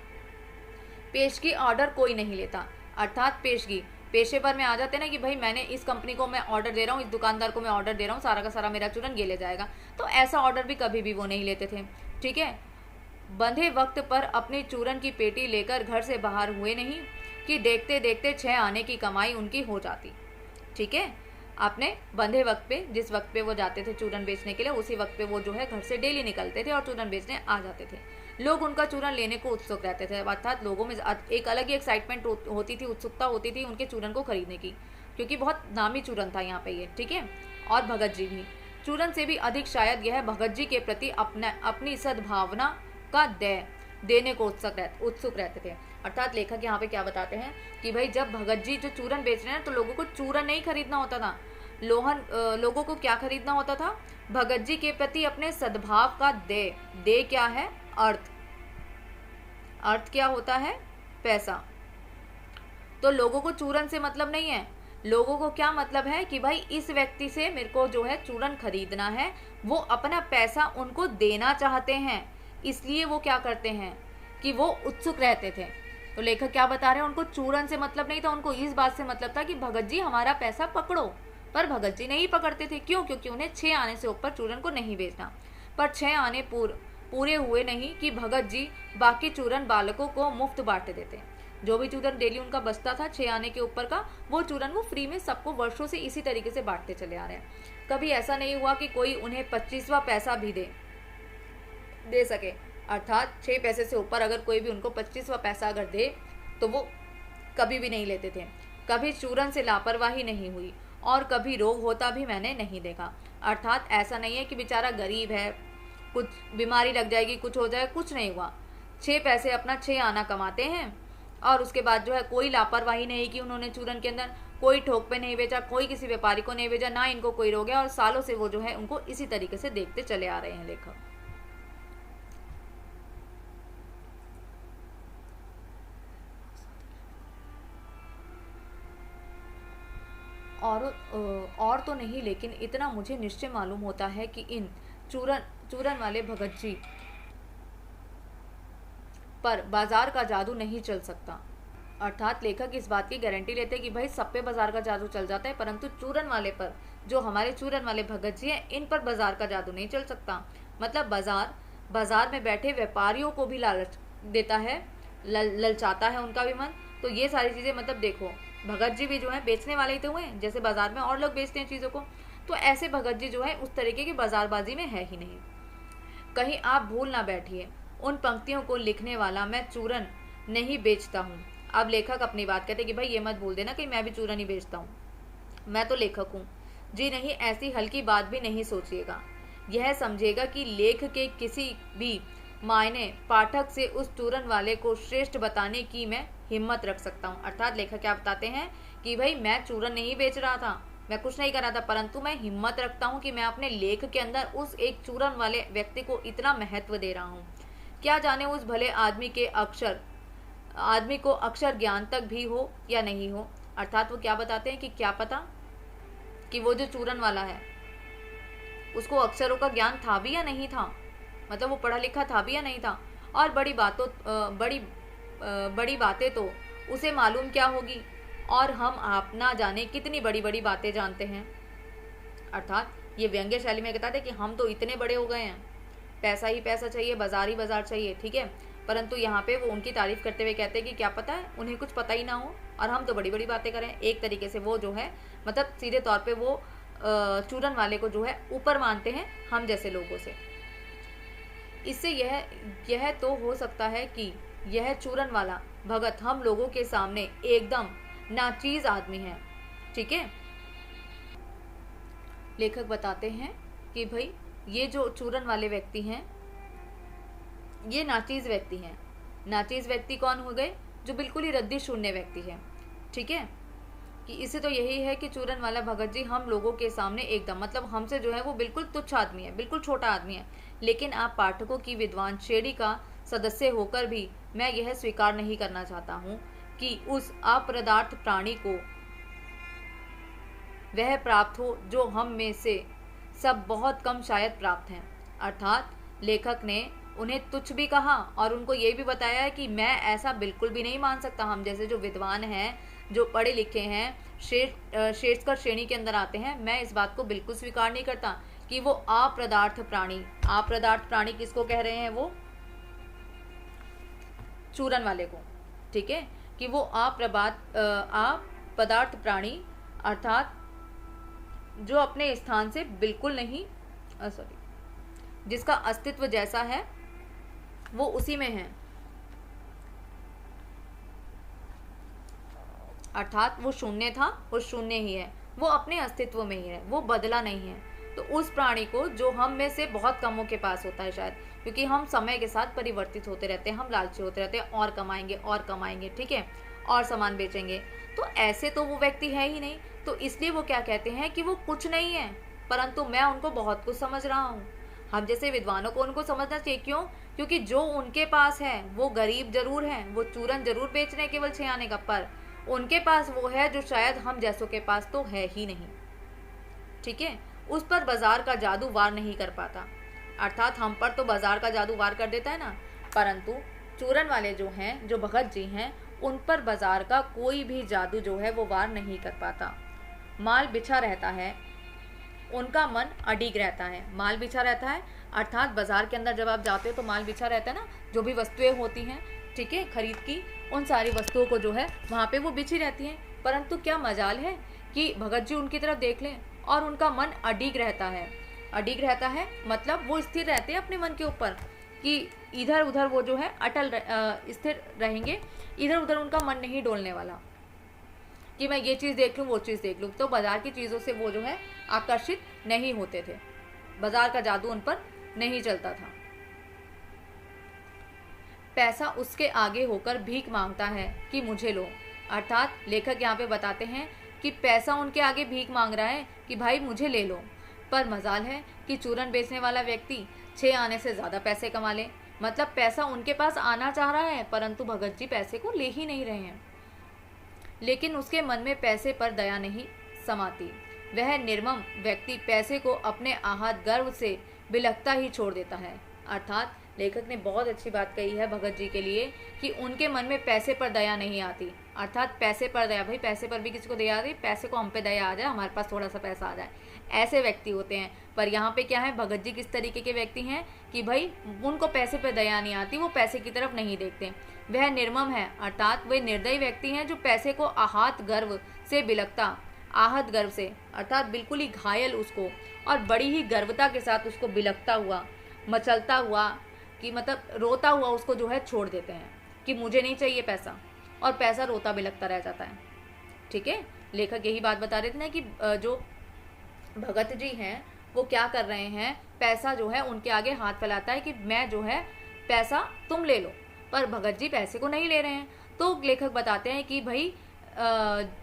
पेशगी ऑर्डर कोई नहीं लेता। अर्थात पेशगी, पेशेवर में आ जाते ना कि भाई मैंने इस कंपनी को मैं ऑर्डर दे रहा हूँ, इस दुकानदार को मैं ऑर्डर दे रहा हूँ, सारा का सारा मेरा चूरन ये ले जाएगा। तो ऐसा ऑर्डर भी कभी भी वो नहीं लेते थे। ठीक है, बंधे वक्त पर अपनी चूरन की पेटी लेकर घर से बाहर हुए नहीं कि देखते देखते 6 आने की कमाई उनकी हो जाती। ठीक है, अपने बंधे वक्त पे, जिस वक्त पे वो जाते थे चूरन बेचने के लिए, उसी वक्त पे वो जो है घर से डेली निकलते थे और चूरन बेचने आ जाते थे। लोग उनका चूरन लेने को उत्सुक रहते थे। अर्थात लोगों में एक अलग ही एक्साइटमेंट होती थी, उत्सुकता होती थी उनके चूरन को खरीदने की, क्योंकि बहुत नामी चूरन था यहाँ पे ये। ठीक है, और भगत जी भी चूरन से भी अधिक शायद यह भगत जी के प्रति अपनी सद्भावना का देने को उत्सुक रहते थे। अर्थात लेखक यहाँ पे क्या बताते हैं कि भाई जब भगत जी जो चूरन बेच रहे हैं, तो लोगों को चूरन नहीं खरीदना होता था, लोगों को क्या खरीदना होता था? भगत जी के प्रति अपने सद्भाव का दे क्या है? अर्थ क्या होता है? पैसा। तो लोगों को चूरन से मतलब नहीं है, लोगों को क्या मतलब है कि भाई इस व्यक्ति से मेरे को जो है चूरन खरीदना है, वो अपना पैसा उनको देना चाहते हैं, इसलिए वो क्या करते हैं कि वो उत्सुक रहते थे। तो लेखक क्या बता रहे हैं, उनको चूरन से मतलब नहीं था, उनको इस बात से मतलब था कि भगत जी हमारा पैसा पकड़ो। पर भगत जी नहीं पकड़ते थे। क्यों? क्योंकि उन्हें 6 आने से ऊपर चूरन को नहीं बेचना। पर 6 आने पूरे हुए नहीं कि भगत जी बाकी चूरन बालकों को मुफ्त बांट देते। जो भी चूरन डेली उनका बचता था 6 आने के ऊपर का, वो चूरन वो फ्री में सबको वर्षों से इसी तरीके से बांटते चले आ रहे हैं। कभी ऐसा नहीं हुआ कि कोई उन्हें 25वां पैसा भी दे सके। अर्थात 6 पैसे से ऊपर अगर कोई भी उनको 25वां पैसा अगर दे तो वो कभी भी नहीं लेते थे। कभी चूरन से लापरवाही नहीं हुई और कभी रोग होता भी मैंने नहीं देखा। अर्थात ऐसा नहीं है कि बेचारा गरीब है, कुछ बीमारी लग जाएगी, कुछ हो जाए, कुछ नहीं हुआ। 6 पैसे अपना 6 आना कमाते हैं और उसके बाद जो है कोई लापरवाही नहीं की उन्होंने चूरन के अंदर, कोई ठोक पे नहीं बेचा, कोई किसी व्यापारी को नहीं बेचा, ना इनको कोई रोग है, और सालों से वो जो है उनको इसी तरीके से देखते चले आ रहे हैं लेखक। और तो नहीं, लेकिन इतना मुझे निश्चय मालूम होता है कि इन चूरन वाले भगत जी पर बाजार का जादू नहीं चल सकता। अर्थात लेखक इस बात की गारंटी लेते हैं कि भाई सब पे बाजार का जादू चल जाता है, परंतु चूरन वाले पर, जो हमारे चूरन वाले भगत जी हैं, इन पर बाजार का जादू नहीं चल सकता। मतलब बाजार में बैठे व्यापारियों को भी लालच देता है, ललचाता है उनका भी मन। तो ये सारी चीजें, मतलब देखो, भगत जी भी जो है बेचने वाले ही तो हुए हैं, जैसे बाजार में और लोग बेचते हैं चीजों को। तो ऐसे भगत जी जो है उस तरीके की बाजारबाजी में है ही नहीं। कहीं आप भूल ना बैठिए, उन पंक्तियों को लिखने वाला मैं चूरन नहीं बेचता हूँ। अब लेखक अपनी बात कहते कि भाई ये मत भूल देना कि मैं भी चूरन ही बेचता हूँ, मैं तो लेखक हूँ। जी नहीं, ऐसी हल्की बात भी नहीं सोचिएगा। यह समझेगा कि लेख के किसी भी मायने पाठक से उस चूरन वाले को श्रेष्ठ बताने की मैं हिम्मत रख सकता हूँ। अर्थात लेखक क्या बताते हैं कि भाई मैं चूरन नहीं बेच रहा था, मैं कुछ नहीं कर रहा था, परंतु मैं हिम्मत रखता हूँ कि मैं अपने लेख के अंदर उस एक चूरन वाले व्यक्ति को इतना महत्व दे रहा हूँ। क्या जाने उस भले आदमी को अक्षर ज्ञान तक भी हो या नहीं हो। अर्थात वो क्या बताते हैं कि क्या पता कि वो जो चूरन वाला है उसको अक्षरों का ज्ञान था भी या नहीं था, मतलब वो पढ़ा लिखा था भी या नहीं था। और बड़ी बातें तो उसे मालूम क्या होगी, और हम आप ना जाने कितनी बड़ी बड़ी बातें जानते हैं। अर्थात ये व्यंग्य शैली में कहता था कि हम तो इतने बड़े हो गए हैं, पैसा ही पैसा चाहिए, बाजार ही बाजार चाहिए, ठीक है। परंतु यहाँ पे वो उनकी तारीफ करते हुए कहते हैं कि क्या पता है उन्हें कुछ पता ही ना हो और हम तो बड़ी बड़ी बातें करें। एक तरीके से वो जो है, मतलब सीधे तौर पे वो चूरन वाले को जो है ऊपर मानते हैं हम जैसे लोगों से। इससे यह तो हो सकता है कि यह चूरन वाला भगत हम लोगों के सामने एकदम नाचीज आदमी है, ठीक है। लेखक बताते हैं कि भाई ये जो चूरन वाले व्यक्ति हैं ये नाचीज व्यक्ति हैं। नाचीज व्यक्ति कौन हो गए? जो बिल्कुल ही रद्दी शून्य व्यक्ति है, ठीक है। कि इससे तो यही है कि चूरन वाला भगत जी हम लोगों के सामने एकदम, मतलब हमसे जो है वो बिल्कुल तुच्छ आदमी है, बिल्कुल छोटा आदमी है। लेकिन आप पाठकों की विद्वान श्रेणी का सदस्य होकर भी मैं यह स्वीकार नहीं करना चाहता हूँ कि उस अपदार्थ प्राणी को वह प्राप्त हो जो हम में से सब बहुत कम शायद प्राप्त हैं। अर्थात लेखक ने उन्हें तुच्छ भी कहा और उनको ये भी बताया है कि मैं ऐसा बिल्कुल भी नहीं मान सकता। हम जैसे जो विद्वान हैं, जो पढ़े लिखे हैं, श्रेष्ठकर श्रेणी के अंदर आते हैं, मैं इस बात को बिल्कुल स्वीकार नहीं करता कि वो अपदार्थ प्राणी किसको कह रहे हैं? वो चूरन वाले को, ठीक है। कि वो अपदार्थ प्राणी अर्थात जो अपने स्थान से बिल्कुल नहीं, जिसका अस्तित्व जैसा है वो उसी में है। अर्थात वो शून्य था, वो शून्य ही है, वो अपने अस्तित्व में ही है, वो बदला नहीं है। तो उस प्राणी को जो हम में से बहुत कमों के पास होता है शायद, क्योंकि हम समय के साथ परिवर्तित होते रहते हैं, हम लालची होते रहते हैं, और कमाएंगे, ठीक है, और सामान बेचेंगे। तो ऐसे तो वो व्यक्ति है ही नहीं। तो इसलिए वो क्या कहते हैं कि वो कुछ नहीं है, परंतु मैं उनको बहुत कुछ समझ रहा हूँ। हम जैसे विद्वानों को उनको समझना चाहिए। क्यों? क्योंकि जो उनके पास है वो गरीब जरूर हैं, वो चूरन जरूर बेच रहे हैं केवल 6 आने का, पर उनके पास वो है जो शायद हम जैसों के पास तो है ही नहीं, ठीक है। उस पर बाजार का जादू वार नहीं कर पाता। अर्थात हम पर तो बाजार का जादू वार कर देता है ना, परंतु चूरन वाले जो हैं, जो भगत जी हैं, उन पर बाजार का कोई भी जादू जो है वो वार नहीं कर पाता। माल बिछा रहता है, उनका मन अडिग रहता है। माल बिछा रहता है अर्थात बाजार के अंदर जब आप जाते हो तो माल बिछा रहता है ना, जो भी वस्तुएं होती हैं, ठीक है, खरीद की, उन सारी वस्तुओं को जो है वहाँ पे वो बिछी रहती हैं। परंतु क्या मजाल है कि भगत जी उनकी तरफ देख लें और उनका मन अडिग रहता है। अडिग रहता है मतलब वो स्थिर रहते हैं अपने मन के ऊपर कि इधर उधर वो जो है स्थिर रहेंगे, इधर उधर उनका मन नहीं डोलने वाला कि मैं ये चीज़ देख लूँ वो चीज़ देख लूँ। तो बाजार की चीज़ों से वो जो है आकर्षित नहीं होते थे, बाजार का जादू उन पर नहीं चलता था। पैसा उसके आगे होकर भीख मांगता है कि मुझे लो, अर्थात लेखक यहाँ पे बताते हैं कि पैसा उनके आगे भीख मांग रहा है कि भाई मुझे ले लो। पर मजाल है कि चूरन बेचने वाला व्यक्ति 6 आने से ज़्यादा पैसे कमा ले, मतलब पैसा उनके पास आना चाह रहा है परंतु भगत जी पैसे को ले ही नहीं रहे हैं। लेकिन उसके मन में पैसे पर दया नहीं समाती। वह निर्मम व्यक्ति पैसे को अपने आहत गर्व से बिलखता ही छोड़ देता है। अर्थात लेखक ने बहुत अच्छी बात कही है भगत जी के लिए कि उनके मन में पैसे पर दया नहीं आती, अर्थात पैसे पर दया, भाई पैसे पर भी किसी को दया आ रही, पैसे को हम पे दया आ जाए, हमारे पास थोड़ा सा पैसा आ जाए, ऐसे व्यक्ति होते हैं। पर यहाँ पे क्या है, भगत जी किस तरीके के व्यक्ति हैं कि भाई उनको पैसे पर दया नहीं आती, वो पैसे की तरफ नहीं देखते। वह निर्मम है अर्थात वे निर्दयी व्यक्ति हैं जो पैसे को आहत गर्व से बिलखता, आहत गर्व से अर्थात बिल्कुल ही घायल उसको और बड़ी ही गर्वता के साथ उसको बिलखता हुआ, मचलता हुआ कि मतलब रोता हुआ उसको जो है छोड़ देते हैं कि मुझे नहीं चाहिए पैसा, और पैसा रोता बिलखता रह जाता है। ठीक है, लेखक यही बात बता रहे थे ना कि जो भगत जी हैं वो क्या कर रहे हैं, पैसा जो है उनके आगे हाथ फैलाता है कि मैं जो है पैसा तुम ले लो, पर भगत जी पैसे को नहीं ले रहे हैं। तो लेखक बताते हैं कि भाई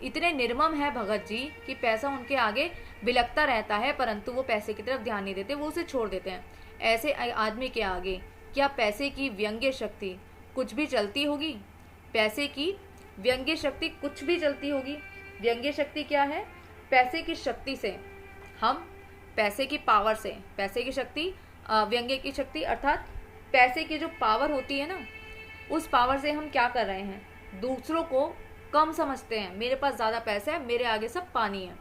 इतने निर्मम है भगत जी कि पैसा उनके आगे बिलखता रहता है परंतु वो पैसे की तरफ ध्यान नहीं देते, वो उसे छोड़ देते हैं। ऐसे आदमी के आगे क्या पैसे की व्यंग्य शक्ति कुछ भी चलती होगी? पैसे की व्यंग्य शक्ति कुछ भी चलती होगी। व्यंग्य शक्ति क्या है? पैसे की शक्ति से हम, पैसे की पावर से, पैसे की शक्ति, व्यंग्य की शक्ति अर्थात पैसे की जो पावर होती है ना, उस पावर से हम क्या कर रहे हैं, दूसरों को कम समझते हैं। मेरे पास ज़्यादा पैसा है, मेरे आगे सब पानी है।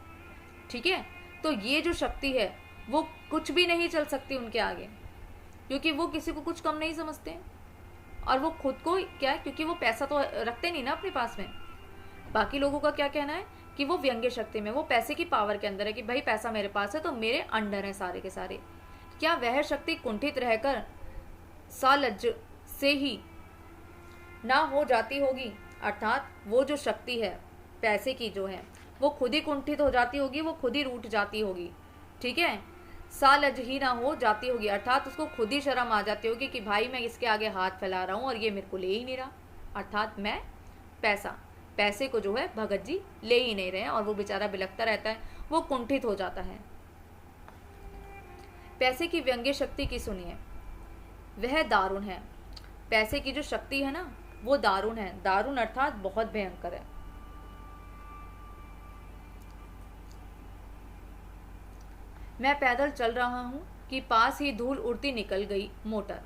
ठीक है, तो ये जो शक्ति है वो कुछ भी नहीं चल सकती उनके आगे, क्योंकि वो किसी को कुछ कम नहीं समझते और वो खुद को क्या है, क्योंकि वो पैसा तो रखते नहीं ना अपने पास में। बाकी लोगों का क्या कहना है कि वो व्यंग्य शक्ति में, वो पैसे की पावर के अंदर है कि भाई पैसा मेरे पास है तो मेरे अंडर है सारे के सारे। क्या वह शक्ति कुंठित रहकर सालज्ज से ही ना हो जाती होगी? अर्थात वो जो शक्ति है पैसे की जो है वो खुद ही कुंठित हो जाती होगी, वो खुद ही रूठ जाती होगी। ठीक है, सालज ही ना हो जाती होगी अर्थात उसको खुद ही शर्म आ जाती होगी कि भाई मैं इसके आगे हाथ फैला रहा हूँ और ये मेरे को ले ही नहीं रहा, अर्थात मैं पैसे को जो है भगत जी ले ही नहीं रहे हैं और वो बेचारा बिलखता रहता है, वो कुंठित हो जाता है। पैसे की व्यंग्य शक्ति की सुनिए, वह दारुण है। पैसे की जो शक्ति है ना वो दारुण है, दारुण अर्थात बहुत भयंकर है। मैं पैदल चल रहा हूँ कि पास ही धूल उड़ती निकल गई मोटर।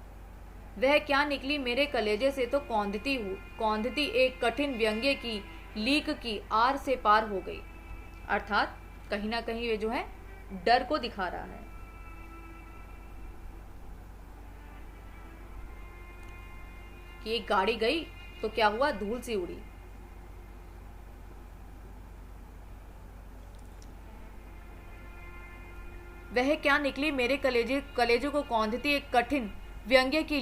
वह क्या निकली मेरे कलेजे से तो कौंधती एक कठिन व्यंग्य की लीक की आर से पार हो गई। अर्थात कहीं ना कहीं ये जो है डर को दिखा रहा है कि एक गाड़ी गई तो क्या हुआ, धूल सी उड़ी। वह क्या निकली मेरे कलेजे को कौंधती एक कठिन व्यंग्य की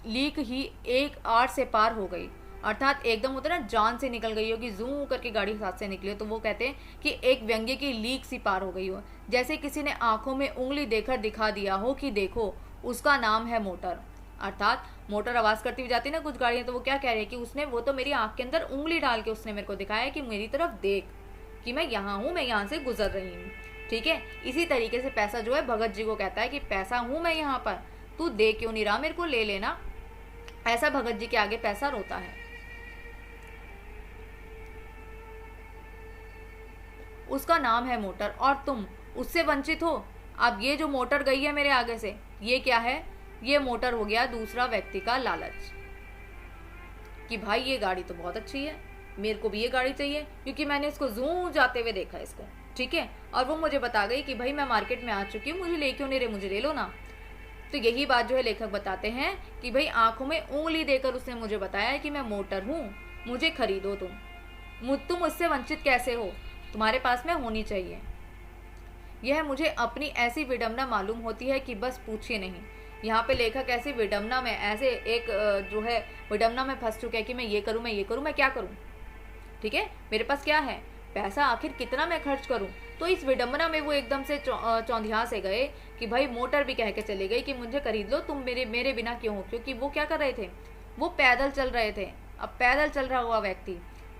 लीक ही एक आड़ से पार हो गई। अर्थात एकदम होता है ना, जान से निकल गई होगी, जूं करके गाड़ी हाथ से निकली हो, तो वो कहते हैं कि एक व्यंग्य की लीक सी पार हो गई हो, जैसे किसी ने आंखों में उंगली देकर दिखा दिया हो कि देखो उसका नाम है मोटर। अर्थात मोटर आवाज करती हुई जाती है ना कुछ गाड़ियां, तो वो क्या कह रही है कि उसने, वो तो मेरी आंख के अंदर उंगली डाल के उसने मेरे को दिखाया कि मेरी तरफ देख कि मैं यहाँ हूँ, मैं यहाँ से गुजर रही हूँ। ठीक है, इसी तरीके से पैसा जो है भगत जी को कहता है कि पैसा हूँ मैं यहाँ पर, तू दे क्यों नहीं रहा, मेरे को ले लेना। ऐसा भगत जी के आगे पैसा रोता है। उसका नाम है मोटर और तुम उससे वंचित हो। अब ये जो मोटर गई है मेरे आगे से, ये क्या है, ये मोटर हो गया दूसरा व्यक्ति का लालच। कि भाई ये गाड़ी तो बहुत अच्छी है, मेरे को भी ये गाड़ी चाहिए, क्योंकि मैंने इसको जूं जाते हुए देखा इसको, ठीक है, और वो मुझे बता गई कि भाई मैं मार्केट में आ चुकी हूँ, मुझे ले क्यों नहीं रहे, मुझे ले लो ना। तो यही बात जो है लेखक बताते हैं कि भाई आंखों में उंगली देकर उसने मुझे बताया है कि मैं मोटर हूँ, मुझे खरीदो तुम मुझसे वंचित कैसे हो, तुम्हारे पास में होनी चाहिए। यह मुझे अपनी ऐसी विडंबना मालूम होती है कि बस पूछिए नहीं। यहाँ पे लेखक ऐसी विडंबना में, ऐसे एक जो है विडंबना में फंस चुका है कि मैं ये करूँ, मैं क्या करूँ, ठीक है, मेरे पास क्या है, पैसा आखिर कितना मैं खर्च करूं। तो इस विडंबना में वो एकदम से चौंधिया से गए कि भाई मोटर भी कह के चले गई कि मुझे खरीद लो, तुम मेरे बिना क्यों हो, क्योंकि वो क्या कर रहे थे, वो पैदल चल रहे थे। अब पैदल चल रहा हुआ व्यक्ति,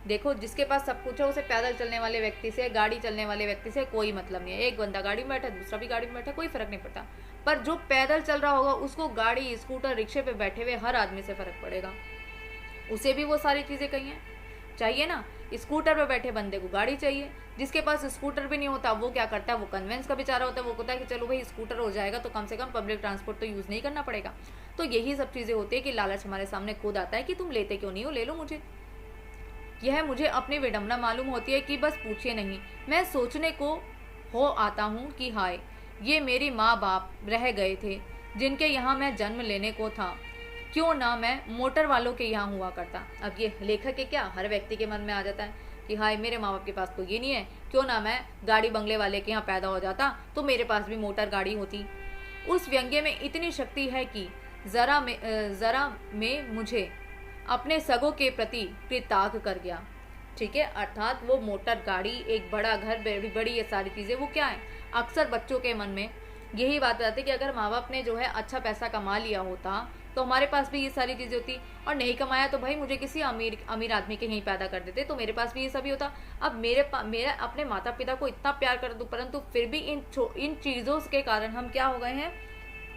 देखो जिसके पास सब कुछ है उसे पैदल चलने वाले व्यक्ति से, गाड़ी चलने वाले व्यक्ति से कोई मतलब नहीं है। एक बंदा गाड़ी में बैठा, दूसरा भी गाड़ी में बैठा, कोई फर्क नहीं पड़ता। पर जो पैदल चल रहा होगा उसको गाड़ी, स्कूटर, रिक्शे पे बैठे हुए हर आदमी से फर्क पड़ेगा। उसे भी वो सारी चीजें कही हैं चाहिए ना। स्कूटर पे बैठे बंदे को गाड़ी चाहिए, जिसके पास स्कूटर भी नहीं होता वो क्या करता है, वो कन्वेंस का बेचारा होता है, वो कहता है कि चलो भाई स्कूटर हो जाएगा तो कम से कम पब्लिक ट्रांसपोर्ट तो यूज़ नहीं करना पड़ेगा। तो यही सब चीज़ें होती है कि लालच हमारे सामने खुद आता है कि तुम लेते क्यों नहीं हो, ले लो मुझे। यह मुझे अपनी विडंबना मालूम होती है कि बस पूछिए नहीं। मैं सोचने को हो आता हूँ कि हाय, ये मेरी माँ बाप रह गए थे जिनके यहाँ मैं जन्म लेने को था, क्यों ना मैं मोटर वालों के यहाँ हुआ करता। अब ये लेखक के क्या, हर व्यक्ति के मन में आ जाता है कि हाय मेरे माँ बाप के पास तो ये नहीं है, क्यों ना मैं गाड़ी बंगले वाले के यहाँ पैदा हो जाता तो मेरे पास भी मोटर गाड़ी होती। उस व्यंग्य में इतनी शक्ति है कि जरा में मुझे अपने सगों के प्रति कृतार्थ कर गया, ठीक है। अर्थात वो मोटर गाड़ी, एक बड़ा घर, बड़ी बड़ी ये सारी चीज़ें वो क्या है, अक्सर बच्चों के मन में यही बात आती है कि अगर माँ बाप ने जो है अच्छा पैसा कमा लिया होता तो हमारे पास भी ये सारी चीज़ें होती, और नहीं कमाया तो भाई मुझे किसी अमीर आदमी के यहीं पैदा कर देते तो मेरे पास भी ये सभी होता। अब मेरा अपने माता पिता को इतना प्यार कर दूँ, परंतु फिर भी इन चीज़ों के कारण हम क्या हो गए हैं,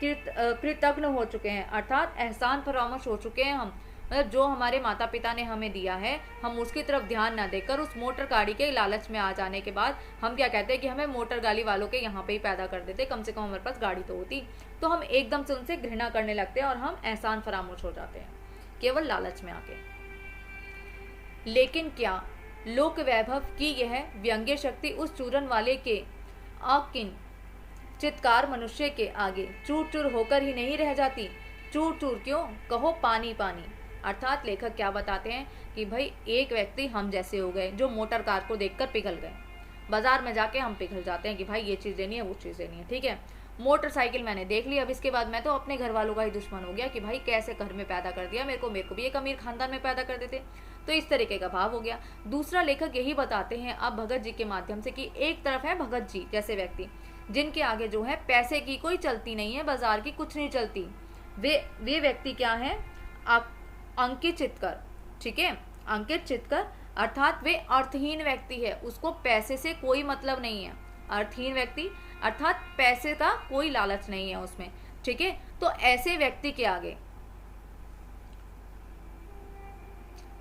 कृतज्ञ हो चुके हैं, अर्थात एहसान फरामोश हो चुके हैं हम। मतलब जो हमारे माता पिता ने हमें दिया है, हम उसकी तरफ ध्यान ना देकर उस मोटर गाड़ी के लालच में आ जाने के बाद हम क्या कहते हैं कि हमें मोटर गाड़ी वालों के यहाँ पे ही पैदा कर देते, कम से कम हमारे पास गाड़ी तो होती। तो हम एकदम से उनसे घृणा करने लगते हैं और हम एहसान फरामोश हो जाते हैं केवल लालच में आके। लेकिन क्या लोक वैभव की यह व्यंग्य शक्ति उस चूरन वाले के अकिन चित्कार मनुष्य के आगे चूर चूर होकर ही नहीं रह जाती। चूर चूर क्यों, कहो पानी पानी। अर्थात लेखक क्या बताते हैं कि भाई एक व्यक्ति हम जैसे हो गए जो मोटर कार को देखकर पिघल गए। बाजार में जाके हम पिघल जाते हैं कि भाई ये चीज़ लेनी है, वो चीज़ लेनी है, ठीक है। मोटरसाइकिल मैंने देख ली, अब इसके बाद मैं तो अपने घर वालों का ही दुश्मन हो गया कि भाई कैसे घर में पैदा कर दिया मेरे को भी एक अमीर खानदान में पैदा कर देते। तो इस तरीके का भाव हो गया। दूसरा लेखक यही बताते हैं अब भगत जी के माध्यम से कि एक तरफ है भगत जी जैसे व्यक्ति जिनके आगे जो है पैसे की कोई चलती नहीं है, बाजार की कुछ नहीं चलती। वे व्यक्ति क्या है, अंकित चितकर, ठीक है, अंकित चितकर, अर्थात वे अर्थहीन व्यक्ति है, उसको पैसे से कोई मतलब नहीं है। अर्थहीन व्यक्ति अर्थात पैसे का कोई लालच नहीं है उसमें, ठीक है। तो ऐसे व्यक्ति के आगे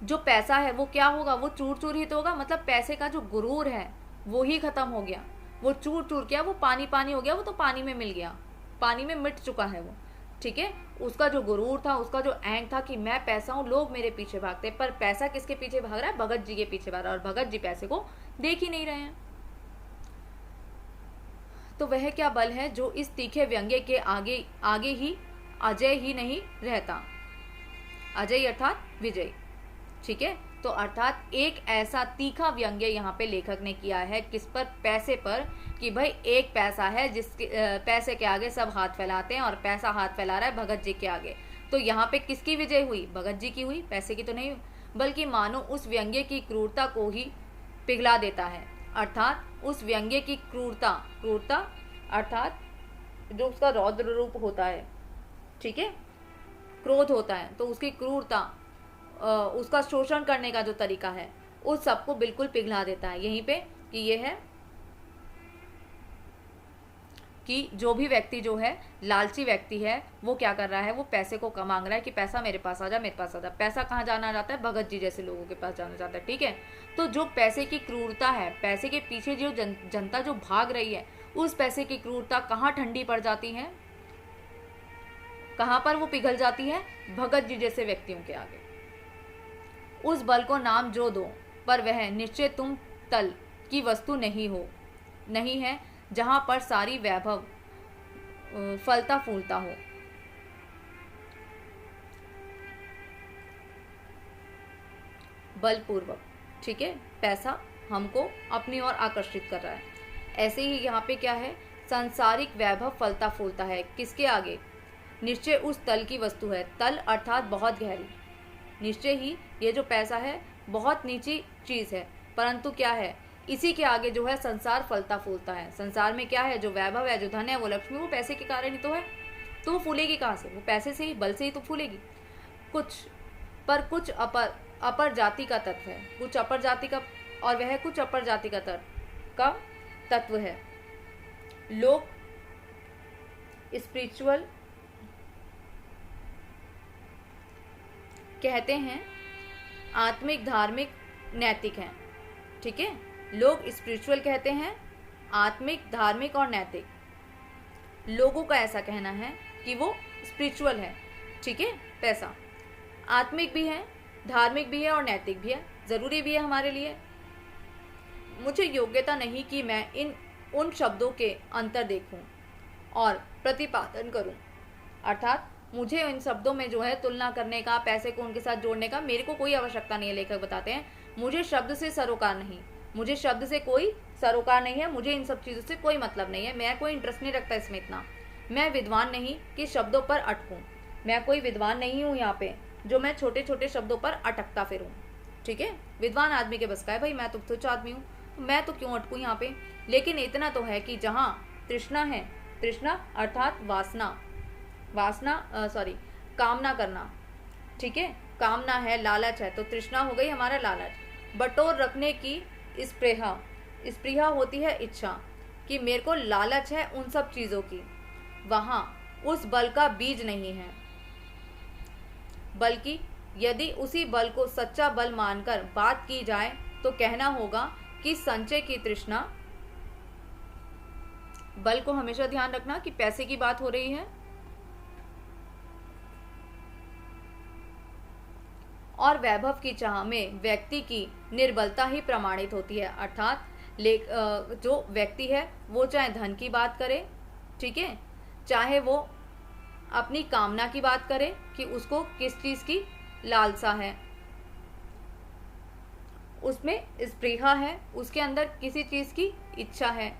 जो पैसा है वो क्या होगा, वो चूर चूर ही तो होगा। मतलब पैसे का जो गुरूर है वो ही खत्म हो गया, वो चूर चूर क्या, वो पानी पानी हो गया, वो तो पानी में मिल गया, पानी में मिट चुका है वो, ठीक है। उसका जो गुरूर था, उसका जो अहंग था कि मैं पैसा हूं, लोग मेरे पीछे भागते, पर पैसा किसके पीछे भाग रहा है, भगत जी के पीछे भाग रहा है, और भगत जी पैसे को देख ही नहीं रहे हैं। तो वह क्या बल है जो इस तीखे व्यंग्य के आगे ही अजय ही नहीं रहता। अजय अर्थात विजय, ठीक है। तो अर्थात एक ऐसा तीखा व्यंग्य यहाँ पे लेखक ने किया है किस पर, पैसे पर, कि भाई एक पैसा है जिसके पैसे के आगे सब हाथ फैलाते हैं और पैसा हाथ फैला रहा है भगत जी के आगे। तो यहाँ पे किसकी विजय हुई, भगत जी की हुई, पैसे की तो नहीं, बल्कि मानो उस व्यंग्य की क्रूरता को ही पिघला देता है। अर्थात उस व्यंग्य की क्रूरता अर्थात जो उसका रौद्र रूप होता है, ठीक है, क्रोध होता है, तो उसकी क्रूरता, उसका शोषण करने का जो तरीका है उस सबको बिल्कुल पिघला देता है। यहीं पे कि ये है कि जो भी व्यक्ति जो है लालची व्यक्ति है वो क्या कर रहा है, वो पैसे को मांग रहा है कि पैसा मेरे पास आ जा, मेरे पास आ जा। पैसा कहाँ जाना जाता है, भगत जी जैसे लोगों के पास जाना जाता है, ठीक है। तो जो पैसे की क्रूरता है, पैसे के पीछे जो जनता जो भाग रही है, उस पैसे की क्रूरता कहाँ ठंडी पड़ जाती है, कहाँ पर वो पिघल जाती है, भगत जी जैसे व्यक्तियों के आगे। उस बल को नाम जो दो, पर वह निश्चय तुम तल की वस्तु नहीं है, जहाँ पर सारी वैभव फलता फूलता हो। बलपूर्वक, ठीक है, पैसा हमको अपनी ओर आकर्षित कर रहा है। ऐसे ही यहाँ पे क्या है, सांसारिक वैभव फलता फूलता है, किसके आगे? निश्चय उस तल की वस्तु है। तल अर्थात बहुत गहरी। निश्चय ही ये जो पैसा है बहुत नीची चीज़ है, परंतु क्या है, इसी के आगे जो है संसार फलता फूलता है। संसार में क्या है, जो वैभव है, जो धन है, वो लक्ष्मी, वो पैसे के कारण ही तो है। तो वो फूलेगी कहाँ से? वो पैसे से ही, बल से ही तो फूलेगी। कुछ अपर जाति का तत्व है, कुछ अपर जाति का, और वह कुछ अपर जाति का तत्व है। लोग स्पिरिचुअल कहते हैं, आत्मिक, धार्मिक, नैतिक हैं, ठीक है। लोग स्पिरिचुअल कहते हैं, आत्मिक, धार्मिक और नैतिक। लोगों का ऐसा कहना है कि वो स्पिरिचुअल है, ठीक है। पैसा आत्मिक भी है, धार्मिक भी है और नैतिक भी है, ज़रूरी भी है हमारे लिए। मुझे योग्यता नहीं कि मैं उन शब्दों के अंतर देखूं और प्रतिपादन करूं, अर्थात मुझे इन शब्दों में जो है तुलना करने का, पैसे को उनके साथ जोड़ने का मेरे को कोई आवश्यकता नहीं है। लेखक बताते हैं, मुझे शब्द से सरोकार नहीं, मुझे शब्द से कोई सरोकार नहीं है, मुझे इन सब चीज़ों से कोई मतलब नहीं है, मैं कोई इंटरेस्ट नहीं रखता इसमें इतना। मैं विद्वान नहीं कि शब्दों पर अटकूँ, मैं कोई विद्वान नहीं हूँ यहाँ पे जो मैं छोटे छोटे शब्दों पर अटकता फिरूँ, ठीक है। विद्वान आदमी के बस का है भाई, मैं तो तुच्छ आदमी हूँ, मैं तो क्यों अटकूँ यहाँ पे। लेकिन इतना तो है कि जहाँ तृष्णा है, तृष्णा अर्थात कामना करना, ठीक है, कामना है, लालच है, तो तृष्णा हो गई हमारा लालच। बटोर रखने की स्पृहा होती है इच्छा, कि मेरे को लालच है उन सब चीज़ों की, वहाँ उस बल का बीज नहीं है, बल्कि यदि उसी बल को सच्चा बल मानकर बात की जाए तो कहना होगा कि संचय की तृष्णा। बल को हमेशा ध्यान रखना कि पैसे की बात हो रही है, और वैभव की चाह में व्यक्ति की निर्बलता ही प्रमाणित होती है। अर्थात जो व्यक्ति है वो चाहे धन की बात करे, ठीक है, चाहे वो अपनी कामना की बात करे कि उसको किस चीज़ की लालसा है, उसमें स्पृहा है, उसके अंदर किसी चीज़ की इच्छा है,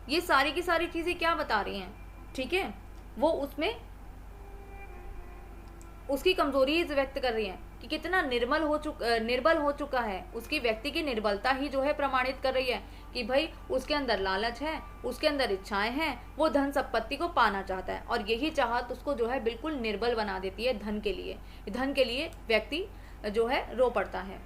ये सारी की सारी चीज़ें क्या बता रही हैं, ठीक है, वो उसमें उसकी कमजोरी ही व्यक्त कर रही है कि कितना निर्बल हो चुका है। उसकी व्यक्ति की निर्बलता ही जो है प्रमाणित कर रही है कि भाई उसके अंदर लालच है, उसके अंदर इच्छाएं हैं, वो धन संपत्ति को पाना चाहता है, और यही चाहत उसको जो है बिल्कुल निर्बल बना देती है। धन के लिए व्यक्ति जो है रो पड़ता है,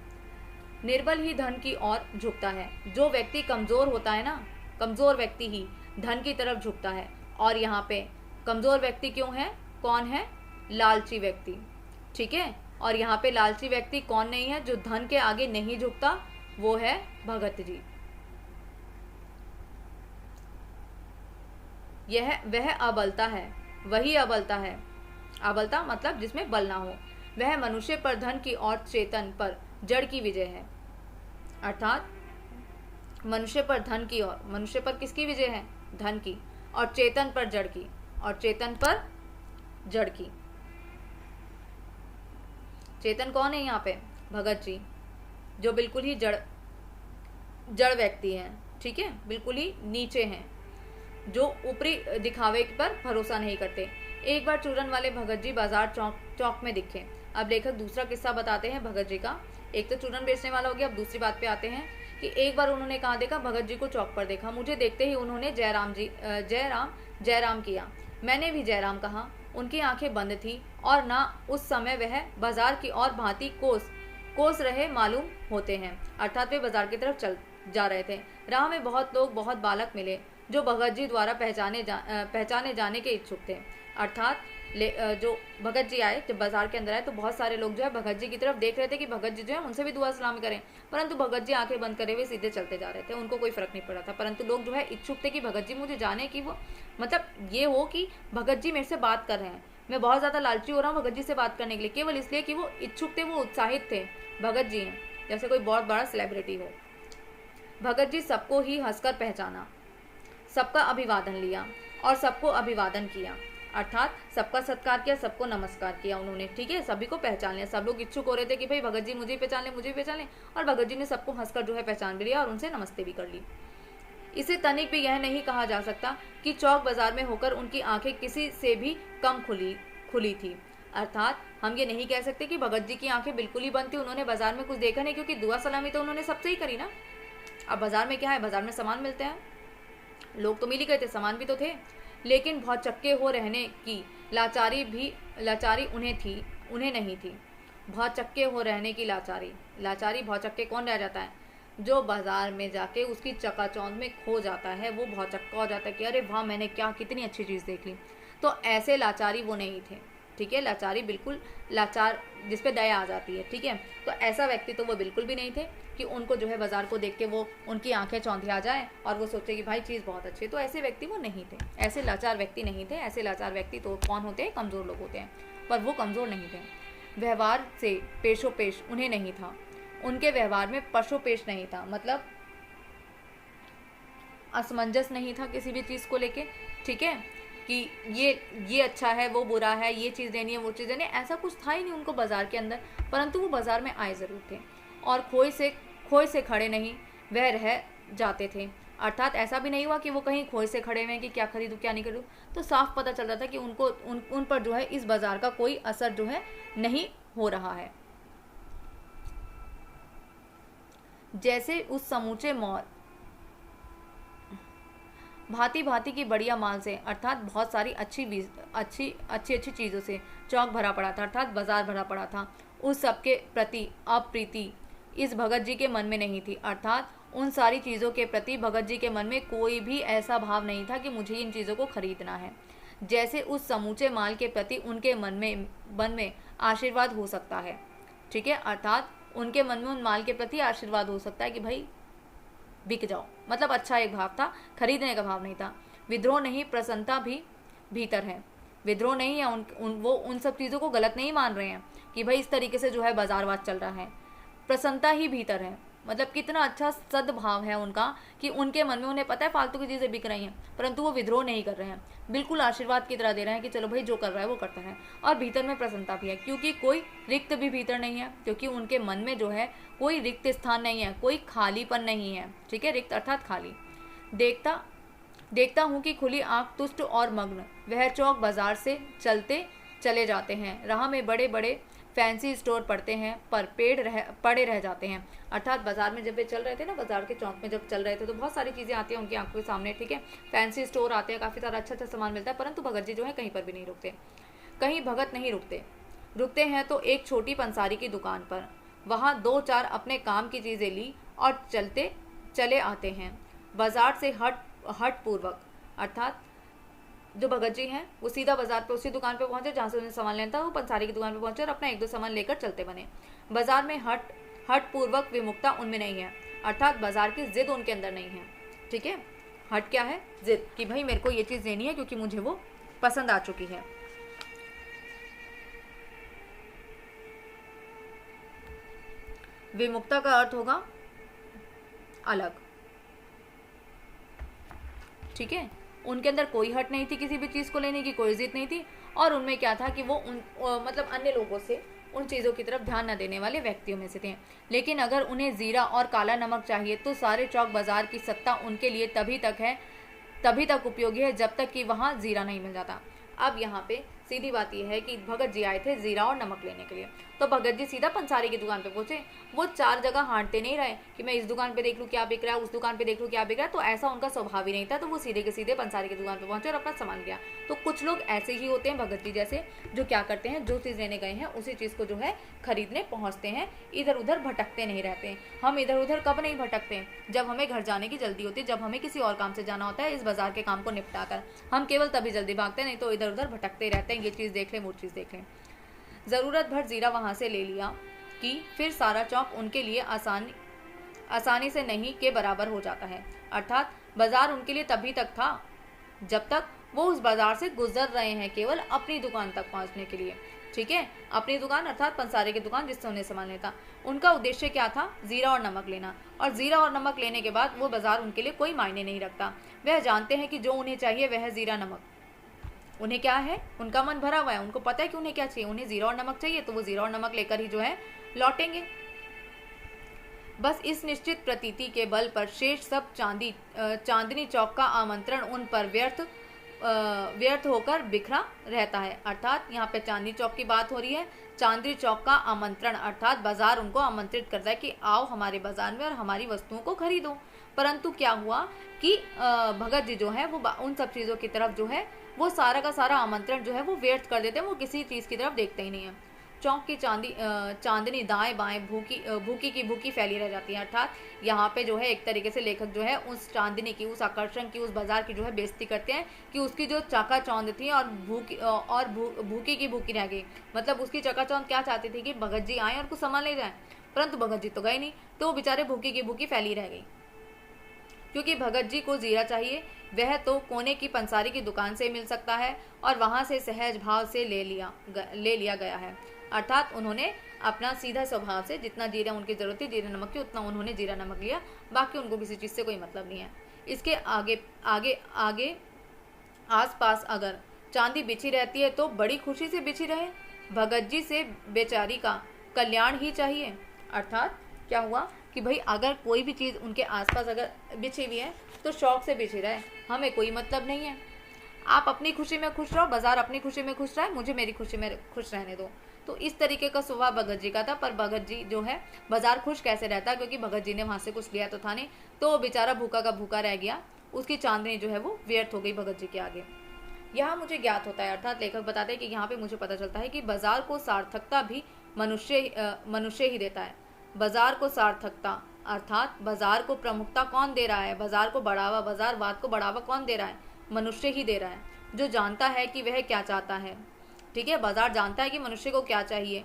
निर्बल ही धन की ओर झुकता है। जो व्यक्ति कमजोर होता है ना, कमजोर व्यक्ति ही धन की तरफ झुकता है। और यहाँ पे कमजोर व्यक्ति क्यों है, कौन है, लालची व्यक्ति, ठीक है। और यहाँ पे लालची व्यक्ति कौन नहीं है, जो धन के आगे नहीं झुकता, वो है भगत जी। वह अबलता है, वही अबलता है, अबलता मतलब जिसमें बल ना हो। वह मनुष्य पर धन की और चेतन पर जड़ की विजय है। अर्थात मनुष्य पर धन की और मनुष्य पर किसकी विजय है, धन की, और चेतन पर जड़ की, और चेतन पर जड़ की। चेतन कौन है यहाँ पे, भगत जी, जो बिल्कुल ही जड़ व्यक्ति हैं, ठीक है, बिल्कुल ही नीचे हैं, जो ऊपरी दिखावे पर भरोसा नहीं करते। एक बार चूरन वाले भगत जी बाजार चौक में दिखे। अब लेखक दूसरा किस्सा बताते हैं भगत जी का। एक तो चूरन बेचने वाला हो गया, अब दूसरी बात पे आते हैं कि एक बार उन्होंने कहाँ देखा, भगत जी को चौक पर देखा। मुझे देखते ही उन्होंने जयराम किया। मैंने भी जयराम कहा। उनकी आंखें बंद थी और ना उस समय वह बाजार की और भांति कोस रहे मालूम होते हैं, अर्थात वे बाजार की तरफ चल जा रहे थे। राह में बहुत लोग, बहुत बालक मिले जो भगत जी द्वारा पहचाने जाने के इच्छुक थे। अर्थात जो भगत जी आए, जब बाजार के अंदर आए तो बहुत सारे लोग जो है भगत जी की तरफ देख रहे थे कि भगत जी जो है उनसे भी दुआ सलाम करें, परंतु भगत जी आंखें बंद करे हुए सीधे चलते जा रहे थे, उनको कोई फर्क नहीं पड़ा था। परंतु लोग जो है इच्छुक थे कि भगत जी मुझे जाने की, वो मतलब ये हो कि भगत जी मेरे से बात कर रहे हैं, मैं बहुत ज़्यादा लालची हो रहा हूँ भगत जी से बात करने के लिए, केवल इसलिए कि वो इच्छुक थे, वो उत्साहित थे। भगत जी हैं जैसे कोई बहुत बड़ा सेलिब्रिटी हो। भगत जी सबको ही हंसकर पहचाना, सबका अभिवादन लिया और सबको अभिवादन किया, अर्थात सबका सत्कार किया, सबको नमस्कार किया उन्होंने। ठीक है, सभी को पहचान लिया। सब लोग इच्छुक हो रहे थे कि भाई भगत जी मुझे पहचान ले, मुझे पहचान ले, और भगत जी ने सबको हंसकर जो है पहचान भी लिया और उनसे नमस्ते भी कर ली। इसे तनिक भी यह नहीं कहा जा सकता कि चौक बाजार में होकर उनकी आंखें किसी से भी कम खुली थी। अर्थात हम ये नहीं कह सकते कि भगत जी की आंखें बिल्कुल ही बंद थी, उन्होंने बाजार में कुछ देखा नहीं, क्योंकि दुआ सलामी तो उन्होंने सबसे ही करी ना। अब बाजार में क्या है, बाजार में सामान मिलते हैं, लोग तो मिल ही गए थे, सामान भी तो थे, लेकिन भौचक्के हो रहने की लाचारी उन्हें नहीं थी। भौचक्के हो रहने की लाचारी भौचक्के कौन रह जाता है, जो बाजार में जाके उसकी चकाचौंध में खो जाता है, वो भौचक्का हो जाता है कि अरे वाह मैंने क्या कितनी अच्छी चीज़ देख ली। तो ऐसे लाचारी वो नहीं थे। ठीक है, लाचारी बिल्कुल लाचार जिसपे दया आ जाती है। ठीक है, तो ऐसा व्यक्ति तो वो बिल्कुल भी नहीं थे कि उनको जो है बाजार को देख के वो उनकी आंखें चौंधिया जाए और वो सोचे कि भाई चीज़ बहुत अच्छी है। तो ऐसे व्यक्ति वो नहीं थे, ऐसे लाचार व्यक्ति नहीं थे। ऐसे लाचार व्यक्ति तो कौन होते हैं, कमज़ोर लोग होते हैं, पर वो कमज़ोर नहीं थे। व्यवहार से पेशो पेश उन्हें नहीं था, उनके व्यवहार में पशो पेश नहीं था, मतलब असमंजस नहीं था किसी भी चीज़ को लेके। ठीक है, कि ये अच्छा है, वो बुरा है, ये चीज़ देनी है, वो चीज़ देनी है, ऐसा कुछ था ही नहीं उनको बाजार के अंदर। परंतु वो बाजार में आए ज़रूर थे और खोए से खड़े नहीं, वह रह जाते थे। अर्थात ऐसा भी नहीं हुआ कि वो कहीं खोए से खड़े हुए हैं कि क्या खरीदूँ क्या नहीं खरीदूँ। तो साफ पता चल रहा था कि उनको उन पर जो है इस बाजार का कोई असर जो है नहीं हो रहा है। जैसे उस समूचे मॉल भांति भांति की बढ़िया माल से, अर्थात बहुत सारी अच्छी चीज़ों से चौक भरा पड़ा था, अर्थात बाजार भरा पड़ा था। उस सबके प्रति अप्रीति इस भगत जी के मन में नहीं थी, अर्थात उन सारी चीज़ों के प्रति भगत जी के मन में कोई भी ऐसा भाव नहीं था कि मुझे इन चीज़ों को खरीदना है। जैसे उस समूचे माल के प्रति उनके मन में आशीर्वाद हो सकता है। ठीक है, अर्थात उनके मन में उन माल के प्रति आशीर्वाद हो सकता है कि भाई बिक जाओ, मतलब अच्छा एक भाव था, खरीदने का भाव नहीं था। विद्रोह नहीं, प्रसन्नता भी भीतर है। विद्रोह नहीं है, वो उन सब चीज़ों को गलत नहीं मान रहे हैं कि भाई इस तरीके से जो है बाजारवाद चल रहा है। प्रसन्नता ही भीतर है, मतलब कितना अच्छा सद्भाव है उनका कि उनके मन में उन्हें पता है फालतू की चीज़ें बिक रही हैं, परंतु वो विद्रोह नहीं कर रहे हैं, बिल्कुल आशीर्वाद की तरह दे रहे हैं कि चलो भाई जो कर रहा है वो करता है। और भीतर में प्रसन्नता भी है, क्योंकि कोई रिक्त भी भीतर नहीं है, क्योंकि उनके मन में जो है कोई रिक्त स्थान नहीं है, कोई खालीपन नहीं है। ठीक है, रिक्त अर्थात खाली। देखता हूँ कि खुली आँख तुष्ट और मग्न वह चौक बाजार से चलते चले जाते हैं। राह में बड़े बड़े फैंसी स्टोर पड़ते हैं, पर पड़े रह जाते हैं। अर्थात बाजार में जब वे चल रहे थे ना, बाजार के चौक में जब चल रहे थे तो बहुत सारी चीज़ें आती हैं उनकी आंखों के सामने। ठीक है, फैंसी स्टोर आते हैं, काफ़ी सारा अच्छा सामान मिलता है, परंतु भगत जी जो है कहीं पर भी नहीं रुकते। कहीं भगत नहीं रुकते हैं तो एक छोटी पंसारी की दुकान पर, वहाँ 2-4 अपने काम की चीज़ें ली और चले आते हैं। बाजार से हट पूर्वक, अर्थात जो भगत जी हैं वो सीधा बाजार पे उसी दुकान पे पहुंचे जहाँ से उन्हें सामान लेना था। वो पंसारी की दुकान पे पहुंचे और अपना 1-2 सामान लेकर चलते बने। बाजार में हट पूर्वक विमुखता उनमें नहीं है, अर्थात बाजार की जिद उनके अंदर नहीं है। ठीक है, हट क्या है, जिद, कि भाई मेरे को ये चीज़ लेनी है क्योंकि मुझे वो पसंद आ चुकी है। विमुखता का अर्थ होगा अलग। ठीक है, उनके अंदर कोई हट नहीं थी किसी भी चीज़ को लेने की, कोई जिद नहीं थी, और उनमें क्या था कि वो मतलब अन्य लोगों से उन चीज़ों की तरफ ध्यान न देने वाले व्यक्तियों में से थे। लेकिन अगर उन्हें जीरा और काला नमक चाहिए तो सारे चौक बाजार की सत्ता उनके लिए तभी तक उपयोगी है जब तक कि वहाँ जीरा नहीं मिल जाता। अब यहाँ पे सीधी बात यह है कि भगत जी आए थे जीरा और नमक लेने के लिए, तो भगत जी सीधा पंसारी की दुकान पे पहुंचे। वो 4 जगह हांटते नहीं रहे कि मैं इस दुकान पे देख लूँ क्या बिक रहा है, उस दुकान पे देख लूँ क्या बिक रहा है, तो ऐसा उनका स्वभाव ही नहीं था। तो वो सीधे के सीधे पंसारी की दुकान पे पहुंचे और अपना सामान लिया। तो कुछ लोग ऐसे ही होते हैं भगत जी जैसे, जो क्या करते हैं, जो चीज़ लेने गए हैं उसी चीज़ को जो है खरीदने पहुँचते हैं, इधर उधर भटकते नहीं रहते। हम इधर उधर कब नहीं भटकते, जब हमें घर जाने की जल्दी होती है, जब हमें किसी और काम से जाना होता है, इस बाजार के काम को निपटा कर हम केवल तभी जल्दी भागते, नहीं तो इधर उधर भटकते रहते हैं, ये चीज़ देख लें वो चीज़ देख लें। ज़रूरत भर जीरा वहाँ से ले लिया कि फिर सारा चौक उनके लिए आसानी से नहीं के बराबर हो जाता है। अर्थात बाजार उनके लिए तभी तक था जब तक वो उस बाजार से गुजर रहे हैं केवल अपनी दुकान तक पहुंचने के लिए। ठीक है, अपनी दुकान अर्थात पंसारे की दुकान जिससे उन्हें सामान लेता। उनका उद्देश्य क्या था? जीरा और नमक लेना। और जीरा और नमक लेने के बाद वो बाजार उनके लिए कोई मायने नहीं रखता। वह जानते हैं कि जो उन्हें चाहिए वह है जीरा नमक। उन्हें क्या है, उनका मन भरा हुआ है, उनको पता है कि उन्हें क्या चाहिए, उन्हें जीरा और नमक चाहिए, तो वो जीरा और नमक लेकर ही जो है लौटेंगे। बस इस निश्चित प्रतीति के बल पर शेष सब चांदनी चौक का आमंत्रण उन पर व्यर्थ होकर बिखरा रहता है। अर्थात यहाँ पे चांदनी चौक की बात हो रही है। चांदनी चौक का आमंत्रण अर्थात बाजार उनको आमंत्रित करता है कि आओ हमारे बाजार में और हमारी वस्तुओं को खरीदो। परंतु क्या हुआ कि भगत जी जो है वो उन सब चीज़ों की तरफ जो है वो सारा का सारा आमंत्रण जो है वो व्यर्थ कर देते हैं। वो किसी चीज़ की तरफ देखते ही नहीं है। चौक की चांदनी दाएं बाएं भूखी की भूखी फैली रह जाती है। अर्थात यहाँ पे जो है एक तरीके से लेखक जो है उस चांदनी की, उस आकर्षण की, उस बाजार की जो है बेइज्जती करते हैं कि उसकी जो चकाचौंध थी और भूखी की भूखी रह गई। मतलब उसकी चकाचौंध क्या चाहती थी कि भगत जी आए और कुछ सामान ले जाएं, परंतु भगत जी तो गए नहीं, तो वो बेचारे भूखी की भूखी फैली रह गई। क्योंकि भगत जी को जीरा चाहिए, वह तो कोने की पंसारी की दुकान से मिल सकता है और वहां से सहज भाव से ले लिया गया है। अर्थात उन्होंने अपना सीधा स्वभाव से जितना जीरा उनकी जरूरत थी जीरा नमक की, उतना उन्होंने जीरा नमक लिया। बाकी उनको किसी चीज़ से कोई मतलब नहीं है। इसके आगे आसपास अगर चांदी बिछी रहती है तो बड़ी खुशी से बिछी रहे। भगत जी से बेचारी का कल्याण ही चाहिए। अर्थात क्या हुआ कि भाई अगर कोई भी चीज़ उनके आसपास अगर बिछी हुई है तो शौक से बिछी रहे, हमें कोई मतलब नहीं है। आप अपनी खुशी में खुश रहो, बाजार अपनी खुशी में खुश रहे, मुझे मेरी खुशी में खुश रहने दो। तो इस तरीके का स्वभाव भगत जी का था। पर भगत जी जो है बाजार खुश कैसे रहता, क्योंकि भगत जी ने वहाँ से कुछ लिया तो था नहीं, तो बेचारा भूखा का भूखा रह गया। उसकी चांदनी जो है वो व्यर्थ हो गई भगत जी के आगे। यहाँ मुझे ज्ञात होता है, अर्थात लेखक बताते हैं कि यहाँ पे मुझे पता चलता है कि बाजार को सार्थकता भी मनुष्य ही देता है। बाजार को सार्थकता अर्थात बाजार को प्रमुखता कौन दे रहा है, बाजार को बढ़ावा, बाजारवाद को बढ़ावा कौन दे रहा है? मनुष्य ही दे रहा है, जो जानता है कि वह क्या चाहता है। ठीक है, बाजार जानता है कि मनुष्य को क्या चाहिए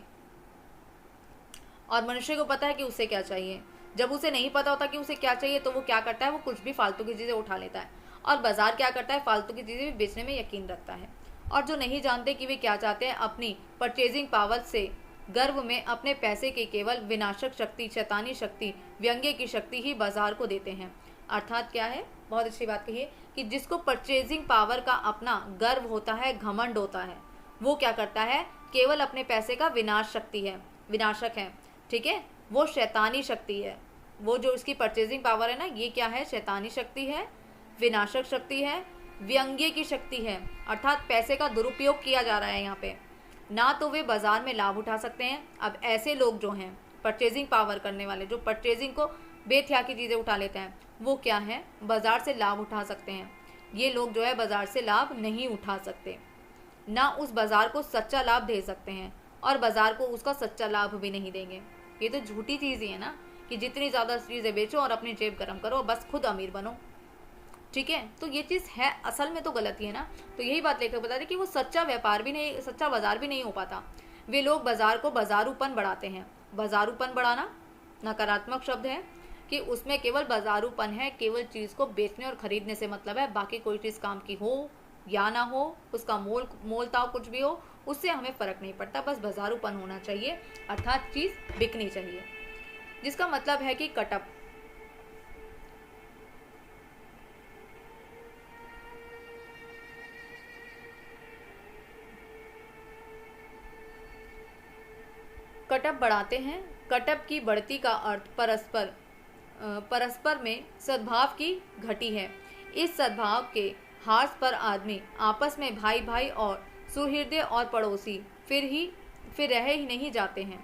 और मनुष्य को पता है कि उसे क्या चाहिए। जब उसे नहीं पता होता कि उसे क्या चाहिए तो वो क्या करता है, वो कुछ भी फालतू की चीज़ें उठा लेता है। और बाजार क्या करता है, फालतू की चीज़ें भी बेचने में यकीन रखता है। और जो नहीं जानते कि वे क्या चाहते हैं, अपनी परचेजिंग पावर से गर्व में अपने पैसे की केवल विनाशक शक्ति, शैतानी शक्ति, व्यंग्य की शक्ति ही बाजार को देते हैं। अर्थात क्या है, बहुत अच्छी बात कही है कि जिसको परचेजिंग पावर का अपना गर्व होता है, घमंड होता है, वो क्या करता है, केवल अपने पैसे का विनाशक है। ठीक है, वो शैतानी शक्ति है। वो जो इसकी परचेजिंग पावर है ना, ये क्या है, शैतानी शक्ति है, विनाशक शक्ति है, व्यंग्य की शक्ति है। अर्थात पैसे का दुरुपयोग किया जा रहा है यहाँ पे, ना तो वे बाजार में लाभ उठा सकते हैं। अब ऐसे लोग जो हैं परचेजिंग पावर करने वाले, जो परचेजिंग को बेथिया की चीज़ें उठा लेते हैं, वो क्या है, बाजार से लाभ उठा सकते हैं। ये लोग जो है बाजार से लाभ नहीं उठा सकते, ना उस बाजार को सच्चा लाभ दे सकते हैं और बाजार को उसका सच्चा लाभ भी नहीं देंगे। ये तो झूठी चीज़ ही है ना कि जितनी ज़्यादा चीज़ें बेचो और अपनी जेब गर्म करो, बस खुद अमीर बनो। ठीक है, तो ये चीज़ है असल में तो गलती है ना। तो यही बात लेकर बता रहे कि वो सच्चा व्यापार भी नहीं, सच्चा बाजार भी नहीं हो पाता। वे लोग बाजार को बाजारूपन बढ़ाते हैं। बाजारूपन बढ़ाना नकारात्मक शब्द है कि उसमें केवल बाजारूपन है, केवल चीज़ को बेचने और खरीदने से मतलब है। बाकी कोई चीज़ काम की हो या ना हो, उसका मोल ताव कुछ भी हो, उससे हमें फ़र्क नहीं पड़ता। बस बाजारूपन होना चाहिए, अर्थात चीज़ बिकनी चाहिए, जिसका मतलब है कि कटअप। कटअप बढ़ाते हैं। कटअप की बढ़ती का अर्थ परस्पर में सद्भाव की घटी है। इस सद्भाव के हास पर आदमी आपस में भाई भाई और सुहृदय और पड़ोसी फिर रह ही नहीं जाते हैं।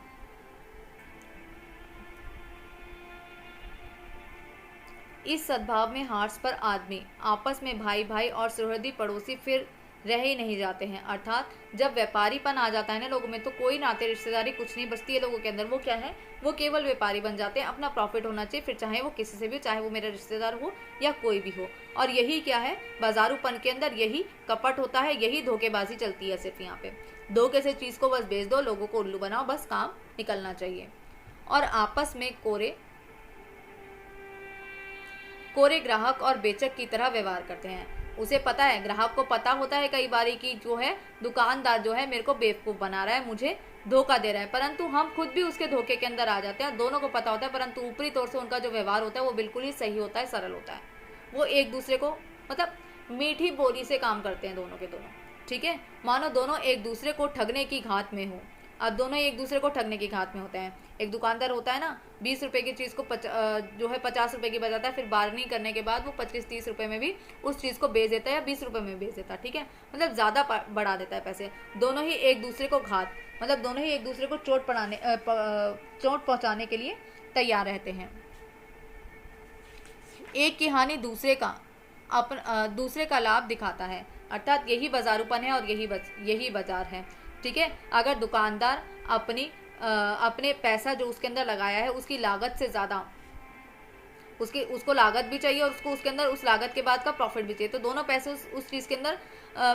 इस सद्भाव में हास पर आदमी आपस में भाई भाई और सुहृदय पड़ोसी फिर रह ही नहीं जाते हैं। अर्थात जब व्यापारीपन आ जाता है ना लोगों में, तो कोई नाते रिश्तेदारी कुछ नहीं बचती है लोगों के अंदर। वो क्या है, वो केवल व्यापारी बन जाते हैं। अपना प्रॉफिट होना चाहिए, फिर चाहे वो किसी से भी, चाहे वो मेरा रिश्तेदार हो या कोई भी हो। और यही क्या है, बाजारूपन के अंदर यही कपट होता है, यही धोखेबाजी चलती है। सिर्फ यहाँ पे धोखे से चीज़ को बस बेच दो, लोगों को उल्लू बनाओ, बस काम निकलना चाहिए। और आपस में कोरे ग्राहक और बेचक की तरह व्यवहार करते हैं। उसे पता है, ग्राहक को पता होता है कई बारी कि जो है दुकानदार जो है मेरे को बेवकूफ़ बना रहा है, मुझे धोखा दे रहा है, परंतु हम खुद भी उसके धोखे के अंदर आ जाते हैं। दोनों को पता होता है, परंतु ऊपरी तौर से उनका जो व्यवहार होता है वो बिल्कुल ही सही होता है, सरल होता है। वो एक दूसरे को मतलब मीठी बोली से काम करते हैं दोनों के दोनों, ठीक है। मानो दोनों एक दूसरे को ठगने की घात में हो। अब दोनों एक दूसरे को ठगने की घात में होते हैं। एक दुकानदार होता है ना, 20 रुपए की चीज़ को जो है 50 रुपए की बजाता है, फिर बार्गेनिंग करने के बाद वो 25-30 रुपए में भी उस चीज़ को बेच देता है या 20 रुपए में बेच देता है, ठीक है। मतलब ज़्यादा बढ़ा देता है पैसे। दोनों ही एक दूसरे को घात मतलब दोनों ही एक दूसरे को चोट पहुंचाने के लिए तैयार रहते हैं। एक की हानि दूसरे का लाभ दिखाता है, अर्थात यही बाजारूपन है और यही बाजार है, ठीक है। अगर दुकानदार अपने पैसा जो उसके अंदर लगाया है उसकी लागत से ज़्यादा उसको लागत भी चाहिए और उसके अंदर उस लागत के बाद का प्रॉफिट भी चाहिए, तो दोनों पैसे उस चीज़ के अंदर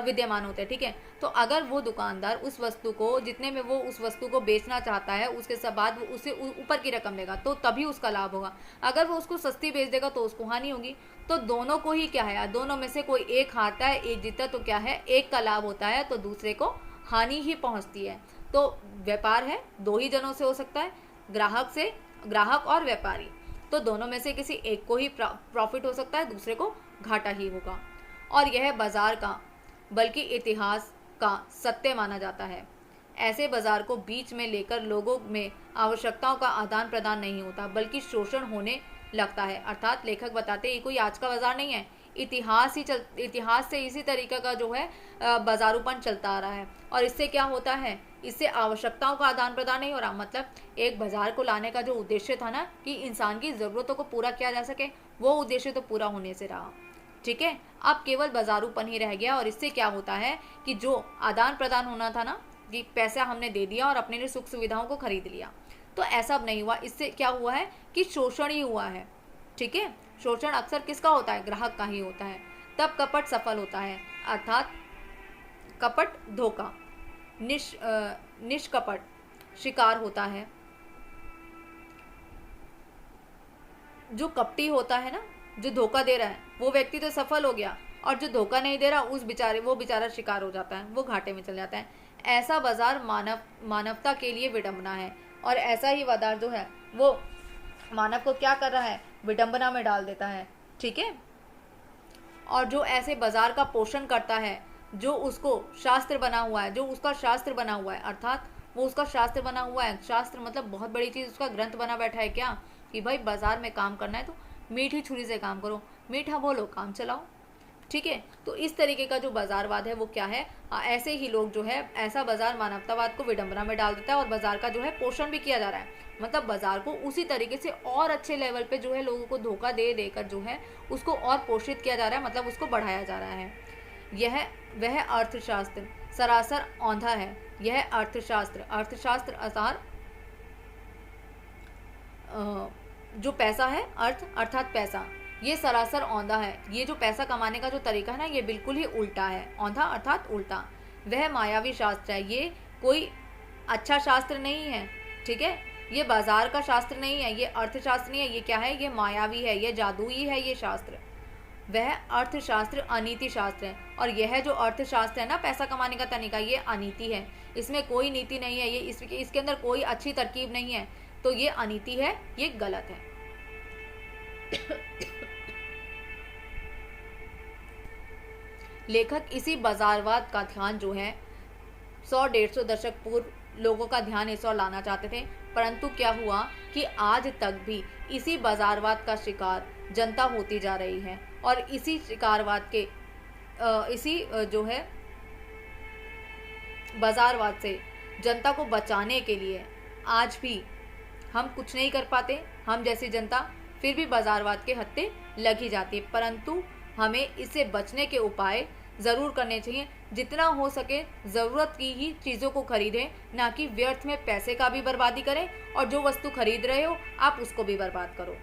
विद्यमान होते हैं, ठीक है। तो अगर वो दुकानदार उस वस्तु को जितने में वो उस वस्तु को बेचना चाहता है उसके सब बाद वो उसे ऊपर की रकम देगा तो तभी उसका लाभ होगा। अगर वो उसको सस्ती बेच देगा तो उसको हानि होगी। तो दोनों को ही क्या है, दोनों में से कोई एक हारता है एक जीतता, तो क्या है, एक का लाभ होता है तो दूसरे को हानि ही पहुंचती है। तो व्यापार है, दो ही जनों से हो सकता है, ग्राहक और व्यापारी। तो दोनों में से किसी एक को ही प्रॉफिट हो सकता है, दूसरे को घाटा ही होगा। और यह बाजार का बल्कि इतिहास का सत्य माना जाता है। ऐसे बाजार को बीच में लेकर लोगों में आवश्यकताओं का आदान प्रदान नहीं होता बल्कि शोषण होने लगता है। अर्थात लेखक बताते ये कोई आज का बाजार नहीं है, इतिहास से इसी तरीके का जो है बाजारूपन चलता आ रहा है। और इससे क्या होता है, इससे आवश्यकताओं का आदान प्रदान नहीं हो रहा। मतलब एक बाजार को लाने का जो उद्देश्य था ना कि इंसान की ज़रूरतों को पूरा किया जा सके, वो उद्देश्य तो पूरा होने से रहा, ठीक है। अब केवल बाजारूपन ही रह गया। और इससे क्या होता है कि जो आदान प्रदान होना था ना कि पैसा हमने दे दिया और अपने लिए सुख सुविधाओं को खरीद लिया, तो ऐसा अब नहीं हुआ। इससे क्या हुआ है कि शोषण ही हुआ है, ठीक है। शोषण अक्सर किसका होता है, ग्राहक का ही होता है। तब कपट सफल होता है, अर्थात कपट धोखा, निष्कपट शिकार होता है। जो कपटी होता है ना, जो धोखा दे रहा है, वो व्यक्ति तो सफल हो गया, और जो धोखा नहीं दे रहा वो बेचारा शिकार हो जाता है, वो घाटे में चल जाता है। ऐसा बाजार मानवता के लिए विडंबना है। और ऐसा ही बाजार जो है वो मानव को क्या कर रहा है, विडंबना में डाल देता है, ठीक है। और जो ऐसे बाजार का पोषण करता है, जो उसको शास्त्र बना हुआ है, जो उसका शास्त्र बना हुआ है, अर्थात वो उसका शास्त्र बना हुआ है। शास्त्र मतलब बहुत बड़ी चीज़, उसका ग्रंथ बना बैठा है क्या, कि भाई बाजार में काम करना है तो मीठी छुरी से काम करो, मीठा बोलो, काम चलाओ, ठीक है। तो इस तरीके का जो बाजारवाद है वो क्या है, ऐसे ही लोग जो है, ऐसा बाजार मानवतावाद को विडंबना में डाल देता है और बाजार का जो है पोषण भी किया जा रहा है। मतलब बाजार को उसी तरीके से और अच्छे लेवल पे जो है लोगों को धोखा दे देकर जो है उसको और पोषित किया जा रहा है, मतलब उसको बढ़ाया जा रहा है। वह अर्थशास्त्र सरासर औंधा है। यह अर्थशास्त्र अर्थात जो पैसा है, अर्थात पैसा, ये सरासर औंधा है। ये जो पैसा कमाने का जो तरीका है ना, ये बिल्कुल ही उल्टा है। औंधा अर्थात उल्टा। वह मायावी शास्त्र है, ये कोई अच्छा शास्त्र नहीं है, ठीक है। ये बाजार का शास्त्र नहीं है, ये अर्थशास्त्र नहीं है, ये क्या है, ये मायावी है, ये जादुई है ये शास्त्र। वह अर्थशास्त्र अनीति शास्त्र है। और यह जो अर्थशास्त्र है ना, पैसा कमाने का तरीका, ये अनीति है, इसमें कोई नीति नहीं है, ये इसके अंदर कोई अच्छी तरकीब नहीं है, तो ये अनीति है, ये गलत है। लेखक इसी बाजारवाद का ध्यान जो है 100-150 दशक पूर्व लोगों का ध्यान इस ओर लाना चाहते थे, परंतु क्या हुआ कि आज तक भी इसी बाजारवाद का शिकार जनता होती जा रही है। और इसी शिकारवाद के जो है बाजारवाद से जनता को बचाने के लिए आज भी हम कुछ नहीं कर पाते। हम जैसी जनता फिर भी बाजारवाद के हत्थे लगी जाती है, परंतु हमें इससे बचने के उपाय ज़रूर करने चाहिए। जितना हो सके ज़रूरत की ही चीज़ों को खरीदें, ना कि व्यर्थ में पैसे का भी बर्बादी करें, और जो वस्तु खरीद रहे हो आप उसको भी बर्बाद करो।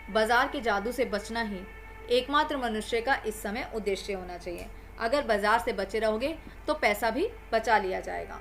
बाजार के जादू से बचना ही एकमात्र मनुष्य का इस समय उद्देश्य होना चाहिए। अगर बाजार से बचे रहोगे तो पैसा भी बचा लिया जाएगा।